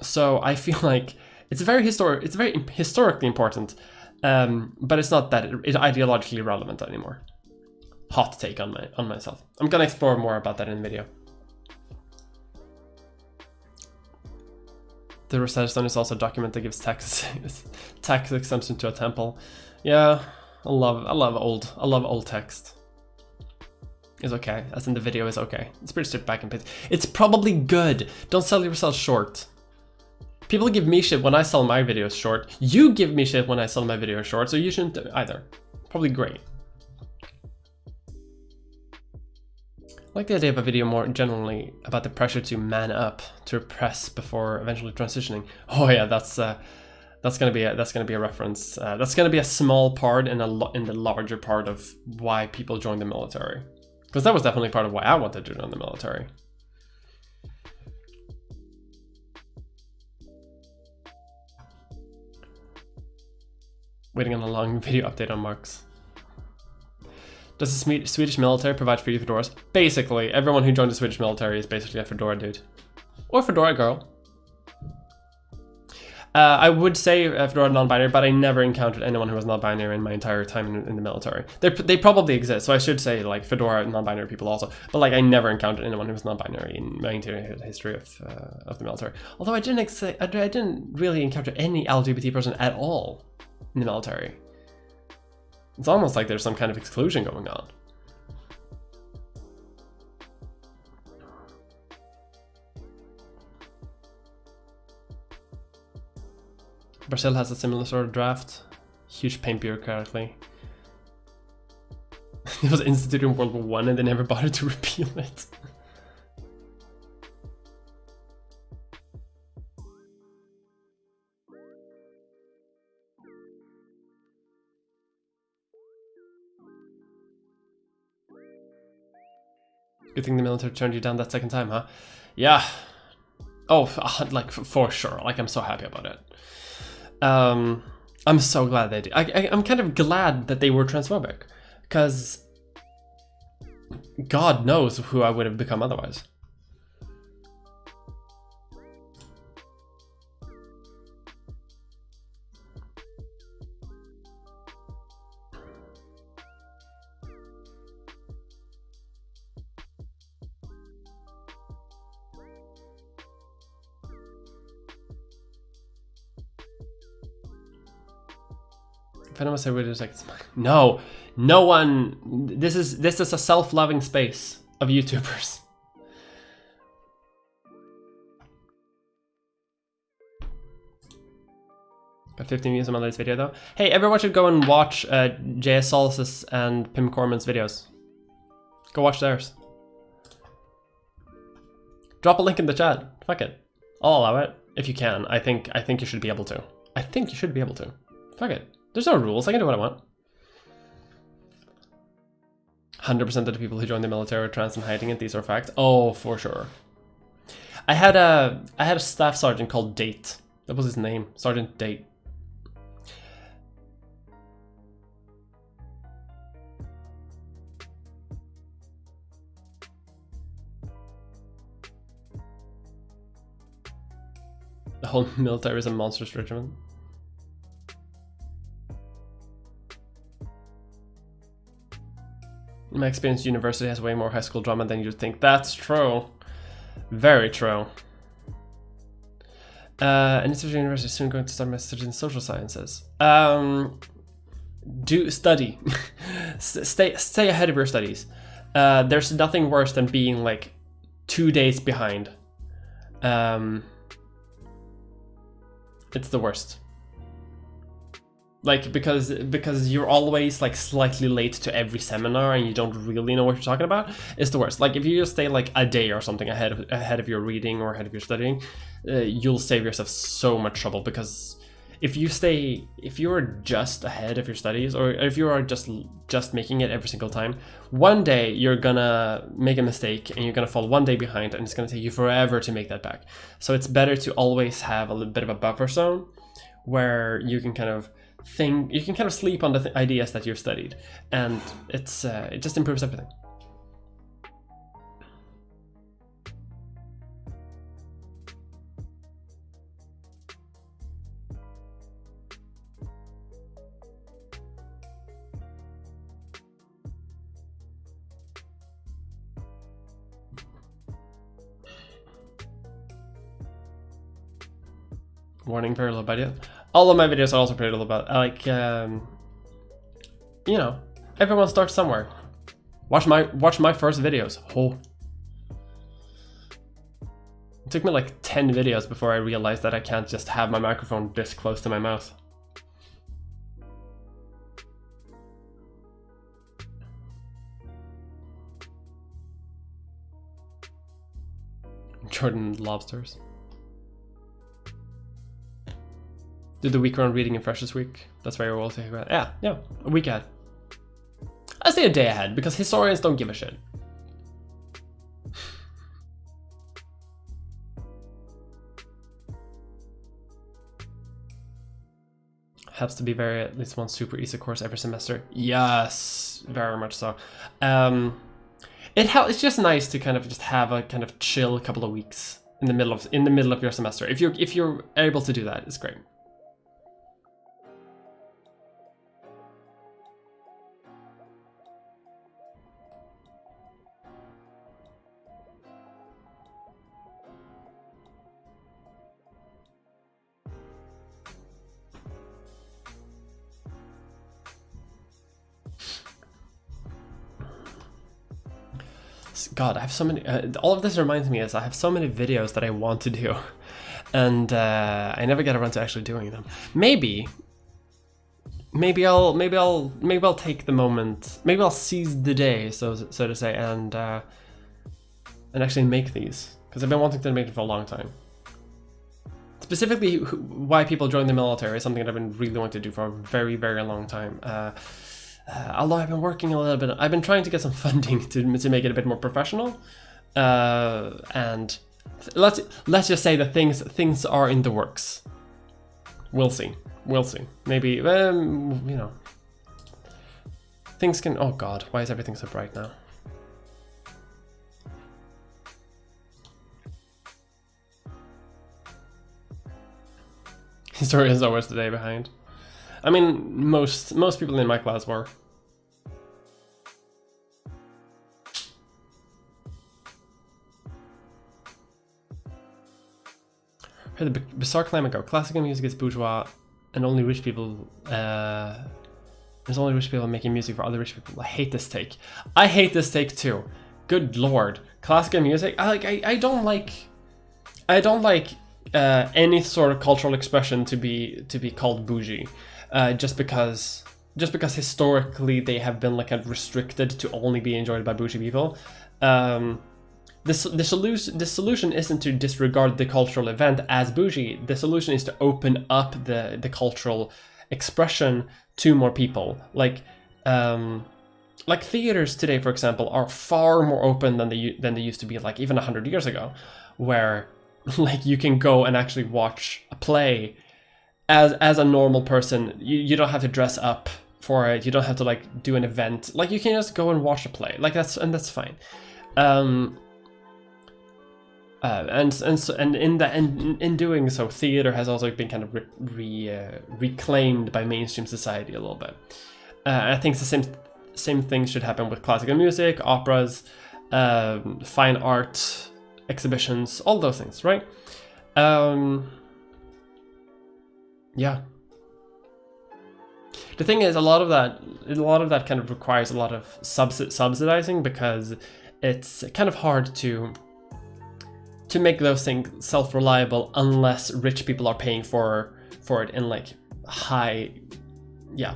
So I feel like it's very historically important, but it's not that it's ideologically relevant anymore. Hot take on myself. I'm gonna explore more about that in the video. The Rosetta Stone is also a document that gives tax exemption to a temple. Yeah, I love old text. It's okay, as in the video is okay. It's pretty stripped back and paste. It's probably good. Don't sell yourself short. People give me shit when I sell my videos short. You give me shit when I sell my videos short, so you shouldn't either. Probably great. I like the idea of a video more generally about the pressure to man up, to repress before eventually transitioning. Oh yeah, that's gonna be a reference. That's gonna be a small part in the larger part of why people join the military, because that was definitely part of why I wanted to join the military. Waiting on a long video update on Marks. Does the Swedish military provide free fedoras? Basically, everyone who joined the Swedish military is basically a fedora dude. Or fedora girl. I would say a fedora non-binary, but I never encountered anyone who was non-binary in my entire time in the military. They probably exist, so I should say like fedora non-binary people also. But like I never encountered anyone who was non-binary in my entire history of the military. Although I didn't really encounter any LGBT person at all in the military. It's almost like there's some kind of exclusion going on. Brazil has a similar sort of draft. Huge pain bureaucratically. It was instituted in World War I and they never bothered to repeal it. Good thing the military turned you down that second time, huh? Yeah. Oh, like for sure. Like I'm so happy about it. I'm so glad they did. I'm kind of glad that they were transphobic, because God knows who I would have become otherwise. If anyone said we're like, no one. This is a self-loving space of YouTubers. Got 15 views on my latest video though. Hey, everyone should go and watch JS Solis and Pim Corman's videos. Go watch theirs. Drop a link in the chat. Fuck it. I'll allow it if you can. I think you should be able to. I think you should be able to. Fuck it. There's no rules. I can do what I want. 100% of the people who join the military are trans and hiding it. These are facts. Oh, for sure. I had a staff sergeant called Date. That was his name, Sergeant Date. The whole military is a monstrous regiment. In my experience, university has way more high school drama than you'd think. That's true. Very true. And it's university soon going to start my studies in social sciences. Do study. Stay ahead of your studies. There's nothing worse than being like 2 days behind. It's the worst. Like, because you're always like slightly late to every seminar and you don't really know what you're talking about, it's the worst. Like, if you just stay like a day or something ahead of your reading or ahead of your studying, you'll save yourself so much trouble. Because if you're just ahead of your studies, or if you are just making it every single time, one day you're gonna make a mistake and you're gonna fall 1 day behind, and it's gonna take you forever to make that back. So it's better to always have a little bit of a buffer zone where you can kind of sleep on the ideas that you've studied, and it just improves everything. Warning, very low budget. All of my videos are also pretty low budget. Like, you know, everyone starts somewhere. Watch my first videos. Oh. It took me like 10 videos before I realized that I can't just have my microphone this close to my mouth. Jordan lobsters. Did the week around reading and fresh this week? That's why you're all talking about. Yeah, a week ahead. I say a day ahead because historians don't give a shit. Helps to be at least one super easy course every semester. Yes, very much so. It's just nice to kind of just have a kind of chill couple of weeks in the middle of your semester. If you're able to do that, it's great. God, I have so many. All of this reminds me is I have so many videos that I want to do, and I never get around to actually doing them. Maybe I'll take the moment. Maybe I'll seize the day, so to say, and actually make these, because I've been wanting to make them for a long time. Specifically, why people join the military is something that I've been really wanting to do for a very, very long time. Although I've been working a little bit, I've been trying to get some funding to make it a bit more professional, and let's just say that things are in the works. We'll see. Maybe you know, things can. Oh God, why is everything so bright now? History is always the day behind. I mean, most people in my class were. Heard the bizarre climate go. Classical music is bourgeois, and only rich people. There's only rich people making music for other rich people. I hate this take. I hate this take too. Good lord, classical music. I don't like any sort of cultural expression to be called bougie. Just because historically they have been like restricted to only be enjoyed by bougie people. The solution isn't to disregard the cultural event as bougie. The solution is to open up the cultural expression to more people. Like like theaters today, for example, are far more open than they used to be, like even 100 years ago, where like you can go and actually watch a play as a normal person. You don't have to dress up for it. You don't have to like do an event. Like you can just go and watch a play. Like that's fine. And in doing so, theater has also been kind of reclaimed by mainstream society a little bit. I think the same thing should happen with classical music, operas, fine art exhibitions, all those things, right? Yeah. The thing is, a lot of that kind of requires a lot of subsidizing, because it's kind of hard to make those things self-reliable unless rich people are paying for it in like high, yeah.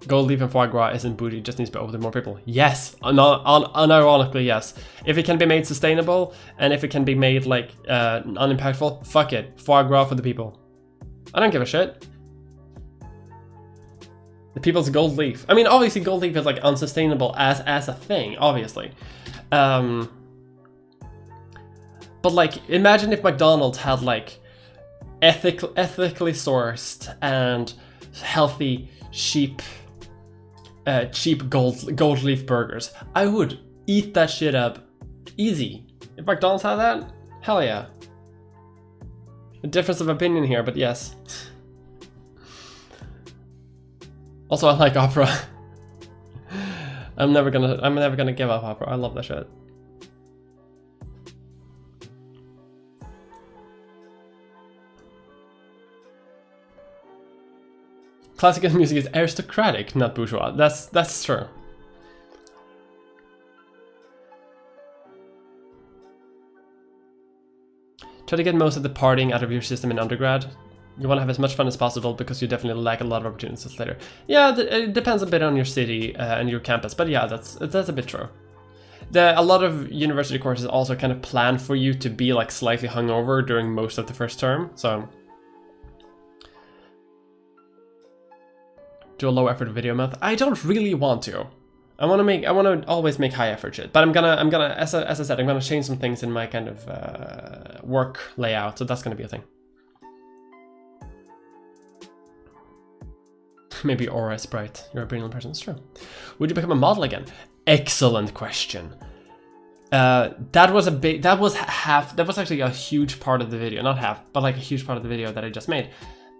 Gold leaf and foie gras isn't bougie, just needs to be open to more people. Yes, unironically, yes. If it can be made sustainable and if it can be made like unimpactful, fuck it, foie gras for the people. I don't give a shit. The people's gold leaf. I mean, obviously gold leaf is like unsustainable as a thing, obviously. But like, imagine if McDonald's had like ethically sourced and healthy cheap gold leaf burgers. I would eat that shit up easy. If McDonald's had that, hell yeah. A difference of opinion here, but yes. Also, I like opera. I'm never gonna give up opera. I love that shit. Classical music is aristocratic, not bourgeois. That's true. Try to get most of the partying out of your system in undergrad. You want to have as much fun as possible because you definitely lack a lot of opportunities later. Yeah, it depends a bit on your city and your campus, but yeah, that's a bit true. A lot of university courses also kind of plan for you to be like slightly hungover during most of the first term, so. Do a low effort video month. I don't really want to. I want to always make high effort shit. But I'm gonna as I said, I'm gonna change some things in my kind of work layout. So that's gonna be a thing. Maybe Aura Sprite. You're a brilliant person. It's true. Would you become a model again? Excellent question. That was actually a huge part of the video. Not half, but like a huge part of the video that I just made.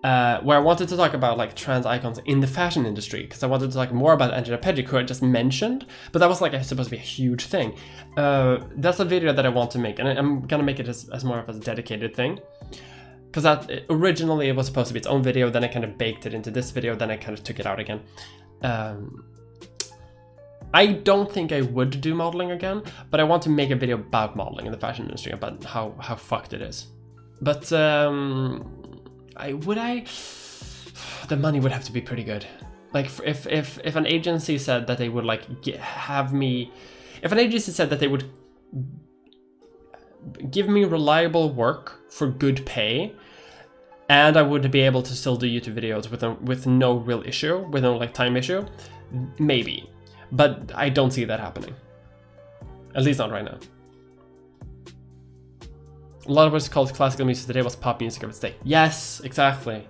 Where I wanted to talk about like trans icons in the fashion industry, because I wanted to talk more about Angela Pedrick, who I just mentioned, but that was like supposed to be a huge thing. That's a video that I want to make, and I'm gonna make it as more of a dedicated thing, because that originally it was supposed to be its own video, then I kind of baked it into this video, then I kind of took it out again. I don't think I would do modeling again, but I want to make a video about modeling in the fashion industry, about how fucked it is. But the money would have to be pretty good. Like if an agency said that they would like if an agency said that they would give me reliable work for good pay, and I would be able to still do YouTube videos with no real issue, with no like time issue, maybe. But I don't see that happening. At least not right now. A lot of what's called classical music today was pop music of its day. Yes, exactly.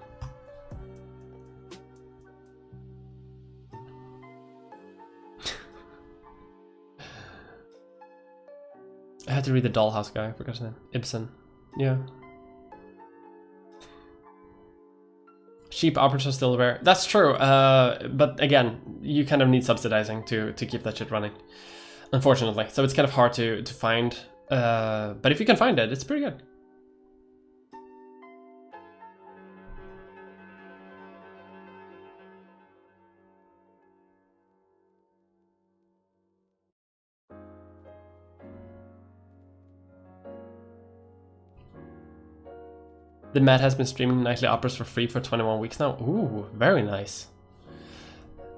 I had to read the Dollhouse guy, I forgot his name. Ibsen. Yeah. Cheap operas are still rare. That's true, but again, you kind of need subsidizing to keep that shit running, unfortunately. So it's kind of hard to find, but if you can find it, it's pretty good. The Met has been streaming nightly operas for free for 21 weeks now. Ooh, very nice.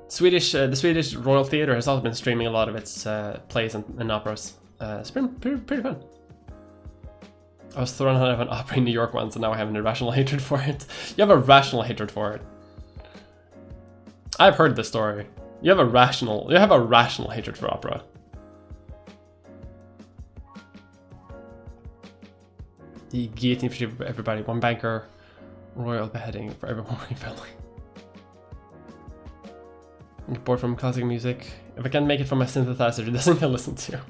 The Swedish Royal Theatre has also been streaming a lot of its plays and operas. It's been pretty fun. I was thrown out of an opera in New York once, and now I have an irrational hatred for it. You have a rational hatred for it. I've heard this story. You have a rational hatred for opera. The guillotine for everybody, one banker, royal beheading for everyone working family. I'm bored from classic music. If I can't make it from my synthesizer, it doesn't get listened to.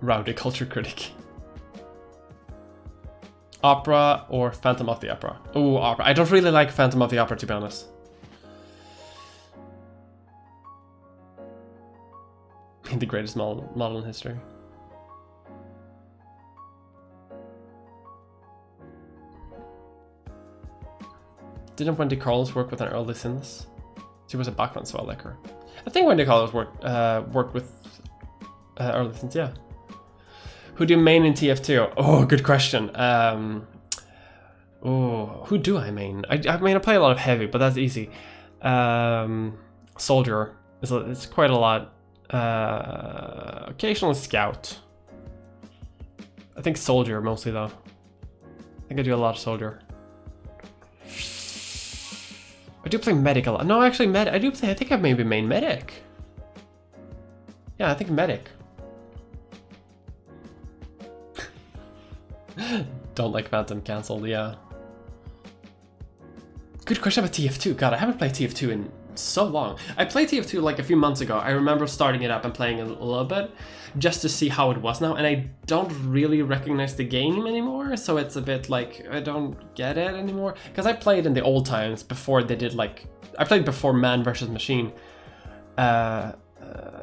Rowdy culture critic. Opera or Phantom of the Opera? Oh, opera. I don't really like Phantom of the Opera, to be honest. The greatest model in history. Didn't Wendy Carlos work with an early synths? She was a background, so I like her. I think Wendy Carlos worked with early synths, yeah. Who do you main in TF2? Oh, good question. Who do I main? I mean, I play a lot of heavy, but that's easy. Soldier. It's quite a lot. Occasionally Scout. I think Soldier mostly, though. I think I do a lot of Soldier. I do play Medic a lot. No, actually, I think I've maybe main Medic. Yeah, I think Medic. Don't like Phantom, cancelled, yeah. Good question about TF2. God, I haven't played TF2 in so long. I played TF2 like a few months ago. I remember starting it up and playing it a little bit just to see how it was now, and I don't really recognize the game anymore, so it's a bit like I don't get it anymore. Because I played in the old times before they did like... I played before Man vs. Machine. And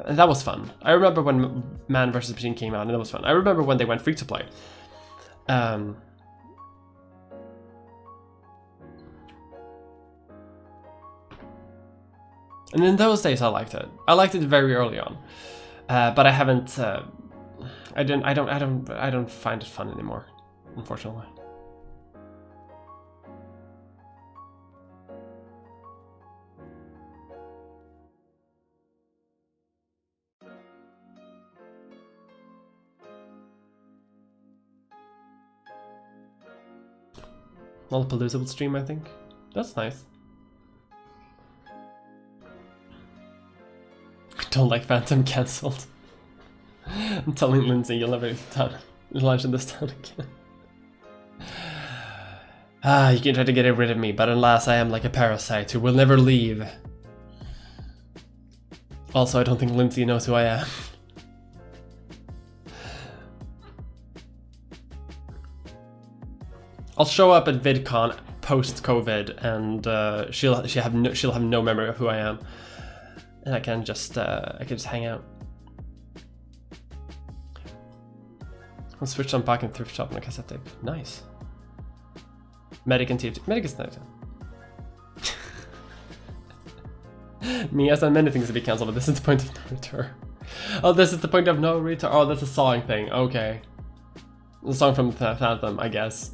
that was fun. I remember when Man vs. Machine came out, and that was fun. I remember when they went free to play. And in those days, I liked it. I liked it very early on, but I haven't. I don't find it fun anymore, unfortunately. Lollapalooza stream, I think. That's nice. Don't like Phantom, cancelled. I'm telling Lindsay you'll never launch in this town again. You can try to get rid of me, but alas, I am like a parasite who will never leave. Also, I don't think Lindsay knows who I am. I'll show up at VidCon post-COVID, and she'll have no memory of who I am. And I can just hang out. I'll switch on back and thrift shop on a cassette tape. Nice. Medic and TFT. Medic is nice. Me has done many things to be cancelled, but this is the point of no return. Oh, this is the point of no return. Oh, that's a song thing. Okay. The song from Phantom, I guess.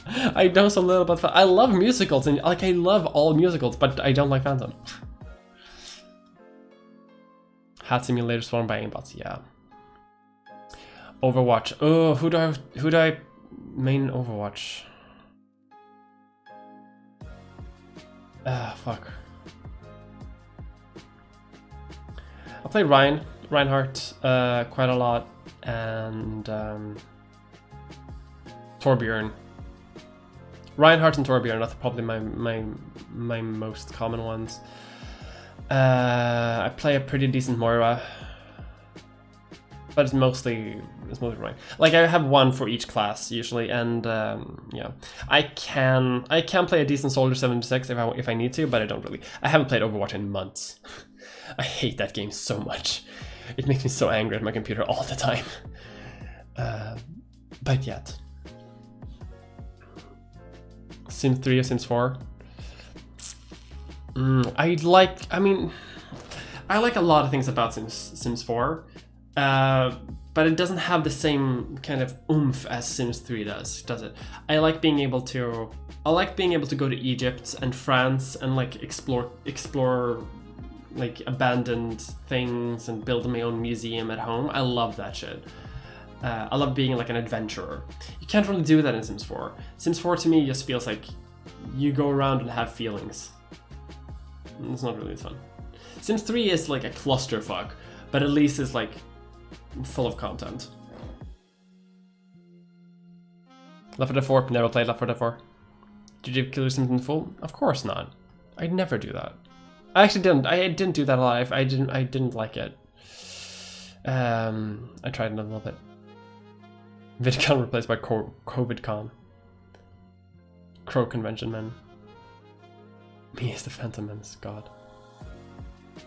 I know so little about Phantom. I love musicals, and like I love all musicals, but I don't like Phantom. Hat Simulator Swarm by Aimbots, yeah. Overwatch. Oh, who do I main Overwatch? Fuck. I play Reinhardt quite a lot, and Torbjorn. Reinhardt and Torbjorn are probably my most common ones. I play a pretty decent Moira, but it's mostly Ryan. Like I have one for each class usually, and yeah, I can play a decent Soldier 76 if I need to, but I don't really. I haven't played Overwatch in months. I hate that game so much. It makes me so angry at my computer all the time. But yet, Sims 3 or Sims 4. I like a lot of things about Sims 4, but it doesn't have the same kind of oomph as Sims 3 does it? I like being able to go to Egypt and France and like explore like abandoned things and build my own museum at home. I love that shit. I love being like an adventurer. You can't really do that in Sims 4. Sims 4 to me just feels like you go around and have feelings. It's not really fun. Sims 3 is like a clusterfuck, but at least it's like full of content. Left 4 Dead 4, never played Left 4 Dead 4. Did you kill your Sims in full? Of course not. I'd never do that. I actually didn't. I didn't do that live. I didn't like it. I tried it a little bit. VidCon replaced by COVIDCon. Crow Convention, man. Me as the Phantom Menace, God. Do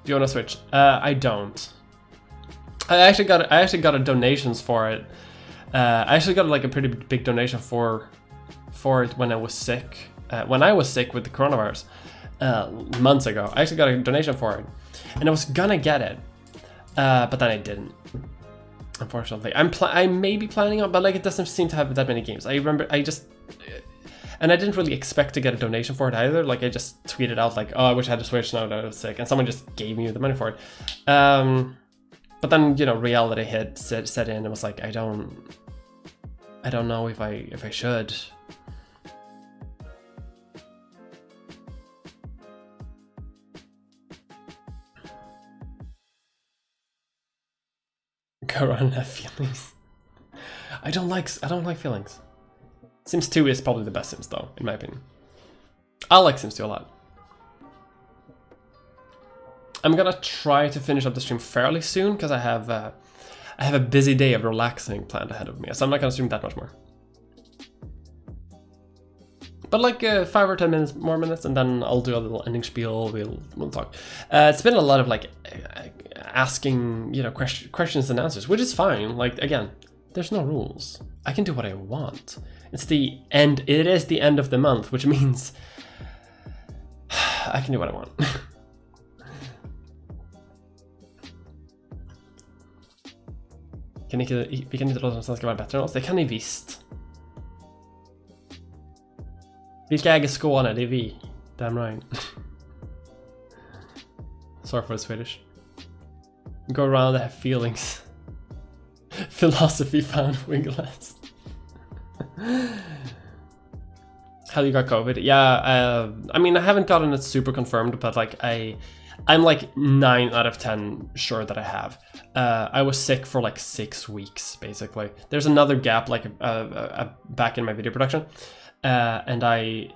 you want to switch? I don't. I actually got a donations for it. I actually got like a pretty big donation for it when I was sick. When I was sick with the coronavirus months ago, I actually got a donation for it, and I was gonna get it, but then I didn't. Unfortunately, I may be planning on, but like it doesn't seem to have that many games. I remember and I didn't really expect to get a donation for it either. Like I just tweeted out like, oh, I wish I had a Switch now that I was sick, and someone just gave me the money for it. But then, you know, reality set in and was like, I don't know if I should. Go around and have feelings. I don't like feelings. Sims 2 is probably the best Sims though, in my opinion. I like Sims 2 a lot. I'm gonna try to finish up the stream fairly soon because I have a busy day of relaxing planned ahead of me, so I'm not gonna stream that much more. But like 5 or 10 more minutes, and then I'll do a little ending spiel. We'll talk. It's been a lot of like asking, you know, questions and answers, which is fine. Like again, there's no rules. I can do what I want. It's the end. It is the end of the month, which means I can do what I want. Vi kan inte låta de svenska vara bättre än oss. Det kan ni visst. Vilka äger Skåne? Det är vi. Damn right. Sorry for the Swedish. Go around and have feelings. Philosophy found wingless. How you got COVID? Yeah, I mean, I haven't gotten it super confirmed, but like I'm like 9 out of 10 sure that I have. I was sick for like 6 weeks, basically. There's another gap, like back in my video production, and I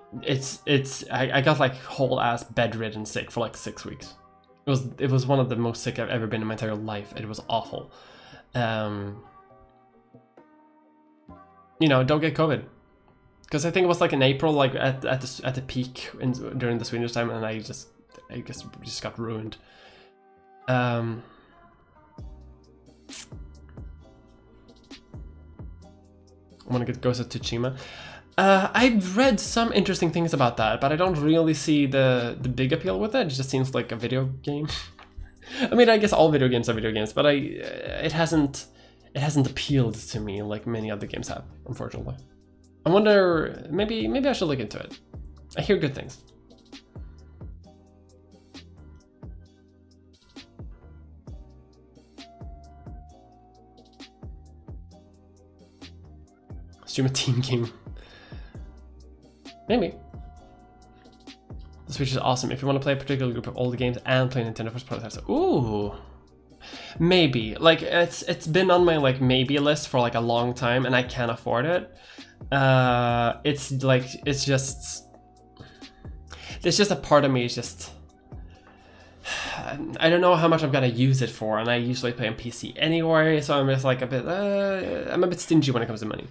got like whole ass bedridden sick for like 6 weeks. It was one of the most sick I've ever been in my entire life. It was awful. You know, don't get COVID. Because I think it was like in April, like at the peak during the Swedish time, and I guess just got ruined. I want to get Ghost of Tsushima. I've read some interesting things about that, but I don't really see the big appeal with it. It just seems like a video game. I mean, I guess all video games are video games, but it hasn't appealed to me like many other games have, unfortunately. I wonder, maybe I should look into it. I hear good things. Stream a team game. Maybe. The Switch is awesome if you want to play a particular group of older games and play Nintendo first prototypes. Ooh. Maybe. Like it's been on my like maybe list for like a long time, and I can't afford it. It's just there's just a part of me is just I don't know how much I'm gonna use it for, and I usually play on PC anyway, so I'm just like a bit I'm a bit stingy when it comes to money.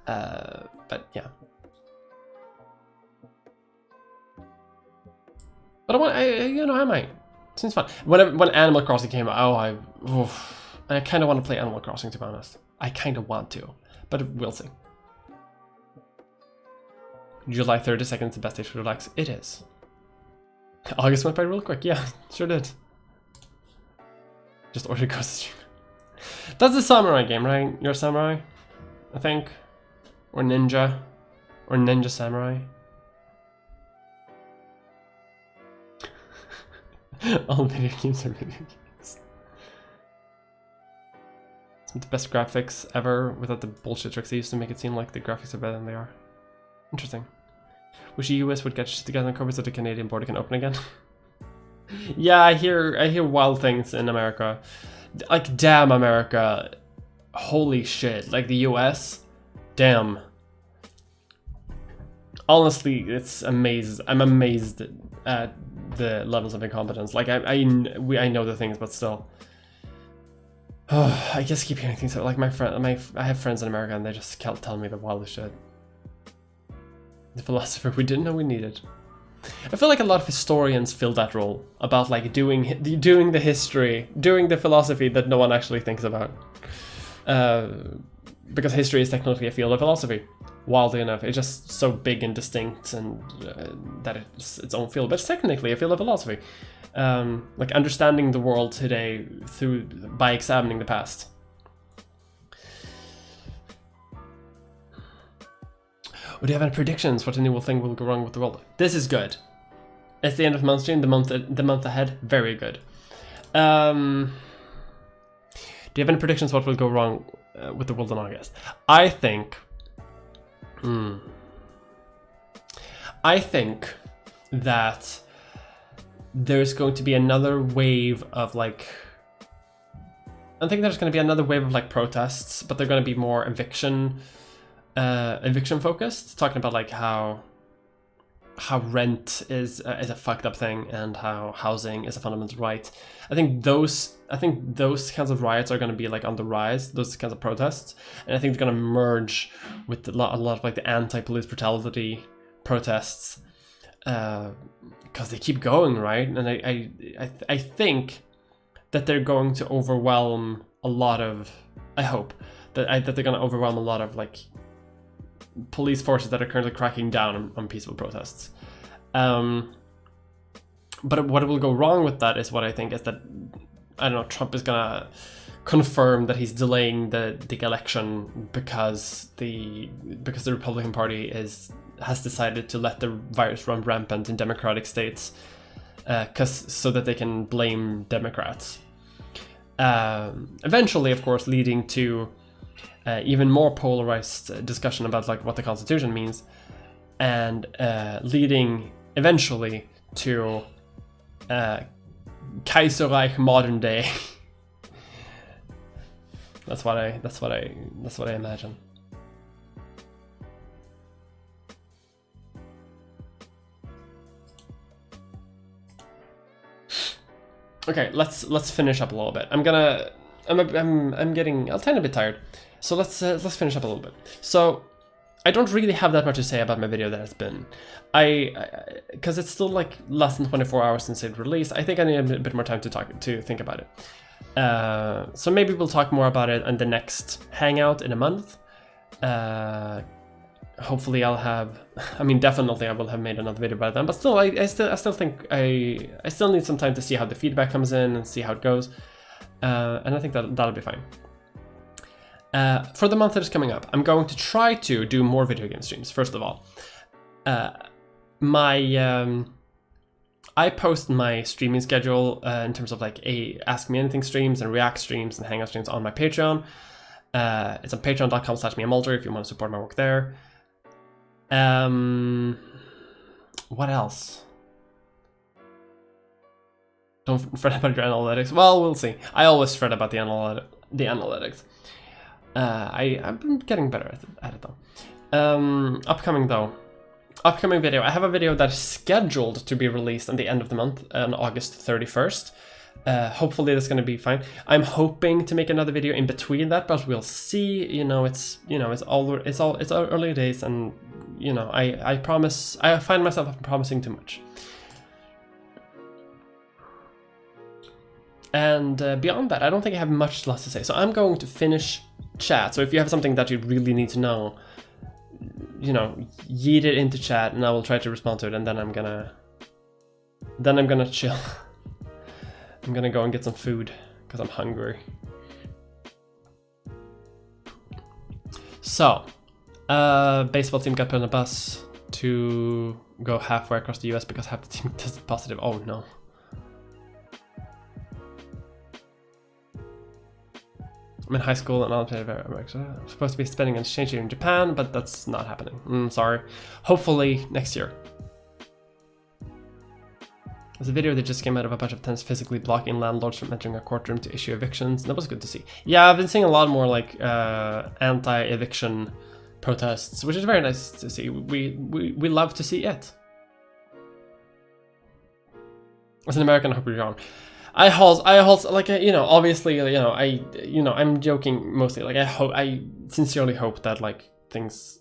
But yeah. But I might. Seems fun. When Animal Crossing came out, I kind of want to play Animal Crossing, to be honest. I kind of want to, but we'll see. July 32nd is the best day to relax. It is. August went by real quick. Yeah, sure did. Just order Ghost. That's a samurai game, right? You're a samurai, I think, or ninja, or ninja samurai. All video games are video games. with the best graphics ever without the bullshit tricks they used to make it seem like the graphics are better than they are. Interesting. Wish the US would get shit together and cover so the Canadian border can open again. Yeah, I hear wild things in America. Like, damn, America. Holy shit. Like, the US, damn. Honestly, it's amazing. I'm amazed at the levels of incompetence. Like, I know the things, but still. Oh, I just keep hearing things like I have friends in America and they just kept telling me the wildest shit. The philosopher we didn't know we needed. I feel like a lot of historians fill that role about like doing the history, doing the philosophy that no one actually thinks about. Because history is technically a field of philosophy. Wildly enough, it's just so big and distinct and that it's its own field, but it's technically a field of philosophy. Like understanding the world today by examining the past. Do you have any predictions what a new thing will go wrong with the world? This is good. It's the end of the month stream. The month ahead, very good. Do you have any predictions what will go wrong with the world in August? I think. I think that there's going to be another wave of like. I think there's going to be another wave of like protests, but they're going to be more eviction focused, talking about like how rent is a fucked up thing and how housing is a fundamental right. I think those kinds of riots are going to be like on the rise, those kinds of protests, and I think they're going to merge with a lot of like the anti-police brutality protests because they keep going, right? And I think that they're going to overwhelm a lot of. I hope that they're going to overwhelm a lot of like police forces that are currently cracking down on peaceful protests. But what will go wrong with that is what I think is that, I don't know, Trump is gonna confirm that he's delaying the election because the Republican Party has decided to let the virus run rampant in Democratic states, so that they can blame Democrats. Eventually, of course, leading to even more polarized discussion about like what the Constitution means, and leading eventually to Kaiserreich modern day. That's what I imagine. Okay, let's finish up a little bit. I'm getting a tiny bit tired. So let's finish up a little bit. So I don't really have that much to say about my video that has been. Because it's still like less than 24 hours since it released. I think I need a bit more time to think about it. So maybe we'll talk more about it on the next Hangout in a month. Hopefully I'll have. I mean, definitely I will have made another video by then. But still, I still think I still need some time to see how the feedback comes in and see how it goes. And I think that'll be fine. For the month that is coming up, I'm going to try to do more video game streams, first of all. I post my streaming schedule in terms of like Ask Me Anything streams and React streams and Hangout streams on my Patreon. It's on patreon.com/meamulder if you want to support my work there. What else? Don't fret about your analytics. Well, we'll see. I always fret about the analytics. I've been getting better at it though. Upcoming video. I have a video that is scheduled to be released on the end of the month, on August 31st. Hopefully that's going to be fine. I'm hoping to make another video in between that, but we'll see. It's early days, and I promise. I find myself promising too much. And beyond that, I don't think I have much less to say. So I'm going to finish chat. So if you have something that you really need to know, yeet it into chat, and I will try to respond to it. And then I'm gonna chill. I'm gonna go and get some food because I'm hungry. So, baseball team got put on a bus to go halfway across the US because half the team tested positive. Oh no. I'm in high school and I'm supposed to be spending an exchange year in Japan, but that's not happening. Sorry. Hopefully next year. There's a video that just came out of a bunch of tenants physically blocking landlords from entering a courtroom to issue evictions. That was good to see. Yeah, I've been seeing a lot more like anti-eviction protests, which is very nice to see. We love to see it. As an American, I hope you're wrong. I also like, you know, obviously, you know, I'm joking mostly. Like I sincerely hope that like things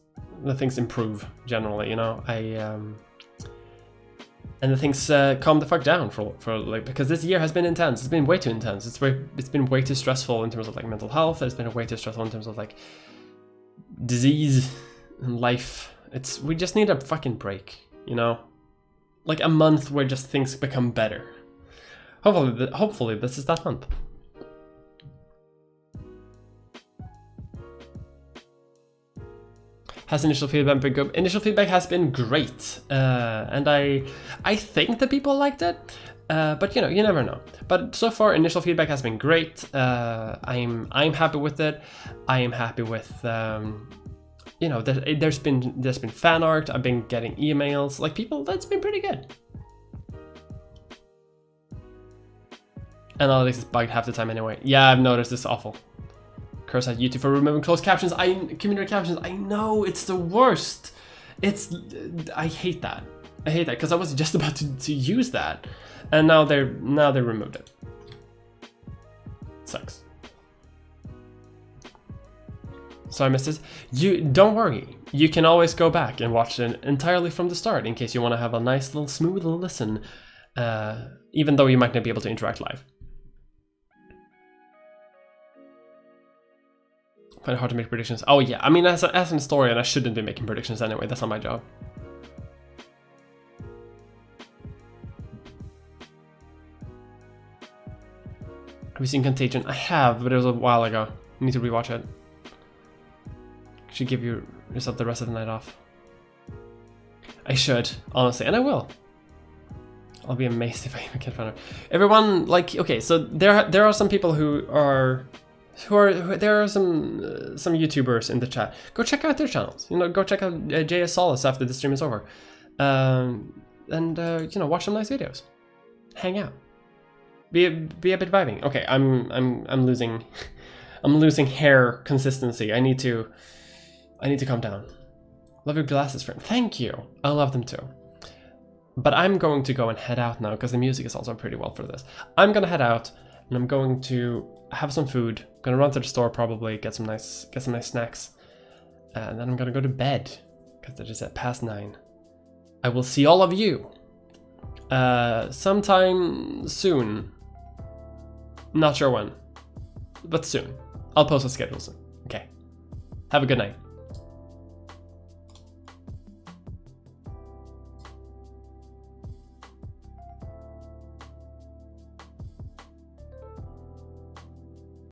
improve generally, you know. And the things calm the fuck down for like, because this year has been intense. It's been way too intense. It's been way too stressful in terms of like mental health. It's been way too stressful in terms of like disease and life. We just need a fucking break, you know, like a month where just things become better. Hopefully this is that month. Has initial feedback been good? Initial feedback has been great, and I think that people liked it, but you know, you never know. But so far, initial feedback has been great. I'm happy with it. I am happy with you know, there's been fan art. I've been getting emails, like people. That's been pretty good. Analytics is bugged half the time anyway. Yeah, I've noticed. It's awful. Curse at YouTube for removing closed captions. Community captions. I know, it's the worst. I hate that. I hate that because I was just about to use that, and now they removed it. Sucks. So I missed this. You don't worry. You can always go back and watch it entirely from the start in case you want to have a nice little smooth listen, even though you might not be able to interact live. Find it hard to make predictions. Oh yeah, I mean, as an historian, I shouldn't be making predictions anyway. That's not my job. Have you seen Contagion? I have, but it was a while ago. I need to rewatch it. You should give yourself the rest of the night off. I should, honestly, and I will. I'll be amazed if I even can find it. Everyone, like, okay, so there are some people there are some YouTubers in the chat. Go check out their channels. You know, go check out JS Solace after the stream is over, and you know, watch some nice videos. Hang out. Be a bit vibing. Okay, I'm losing hair consistency. I need to calm down. Love your glasses, friend. Thank you. I love them too. But I'm going to go and head out now because the music is also pretty well for this. I'm gonna head out and I'm going to have some food. I'm gonna run to the store probably, get some nice snacks, and then I'm gonna go to bed because it is at past 9. I will see all of you sometime soon. Not sure when, but soon. I'll post a schedule soon. Okay. Have a good night.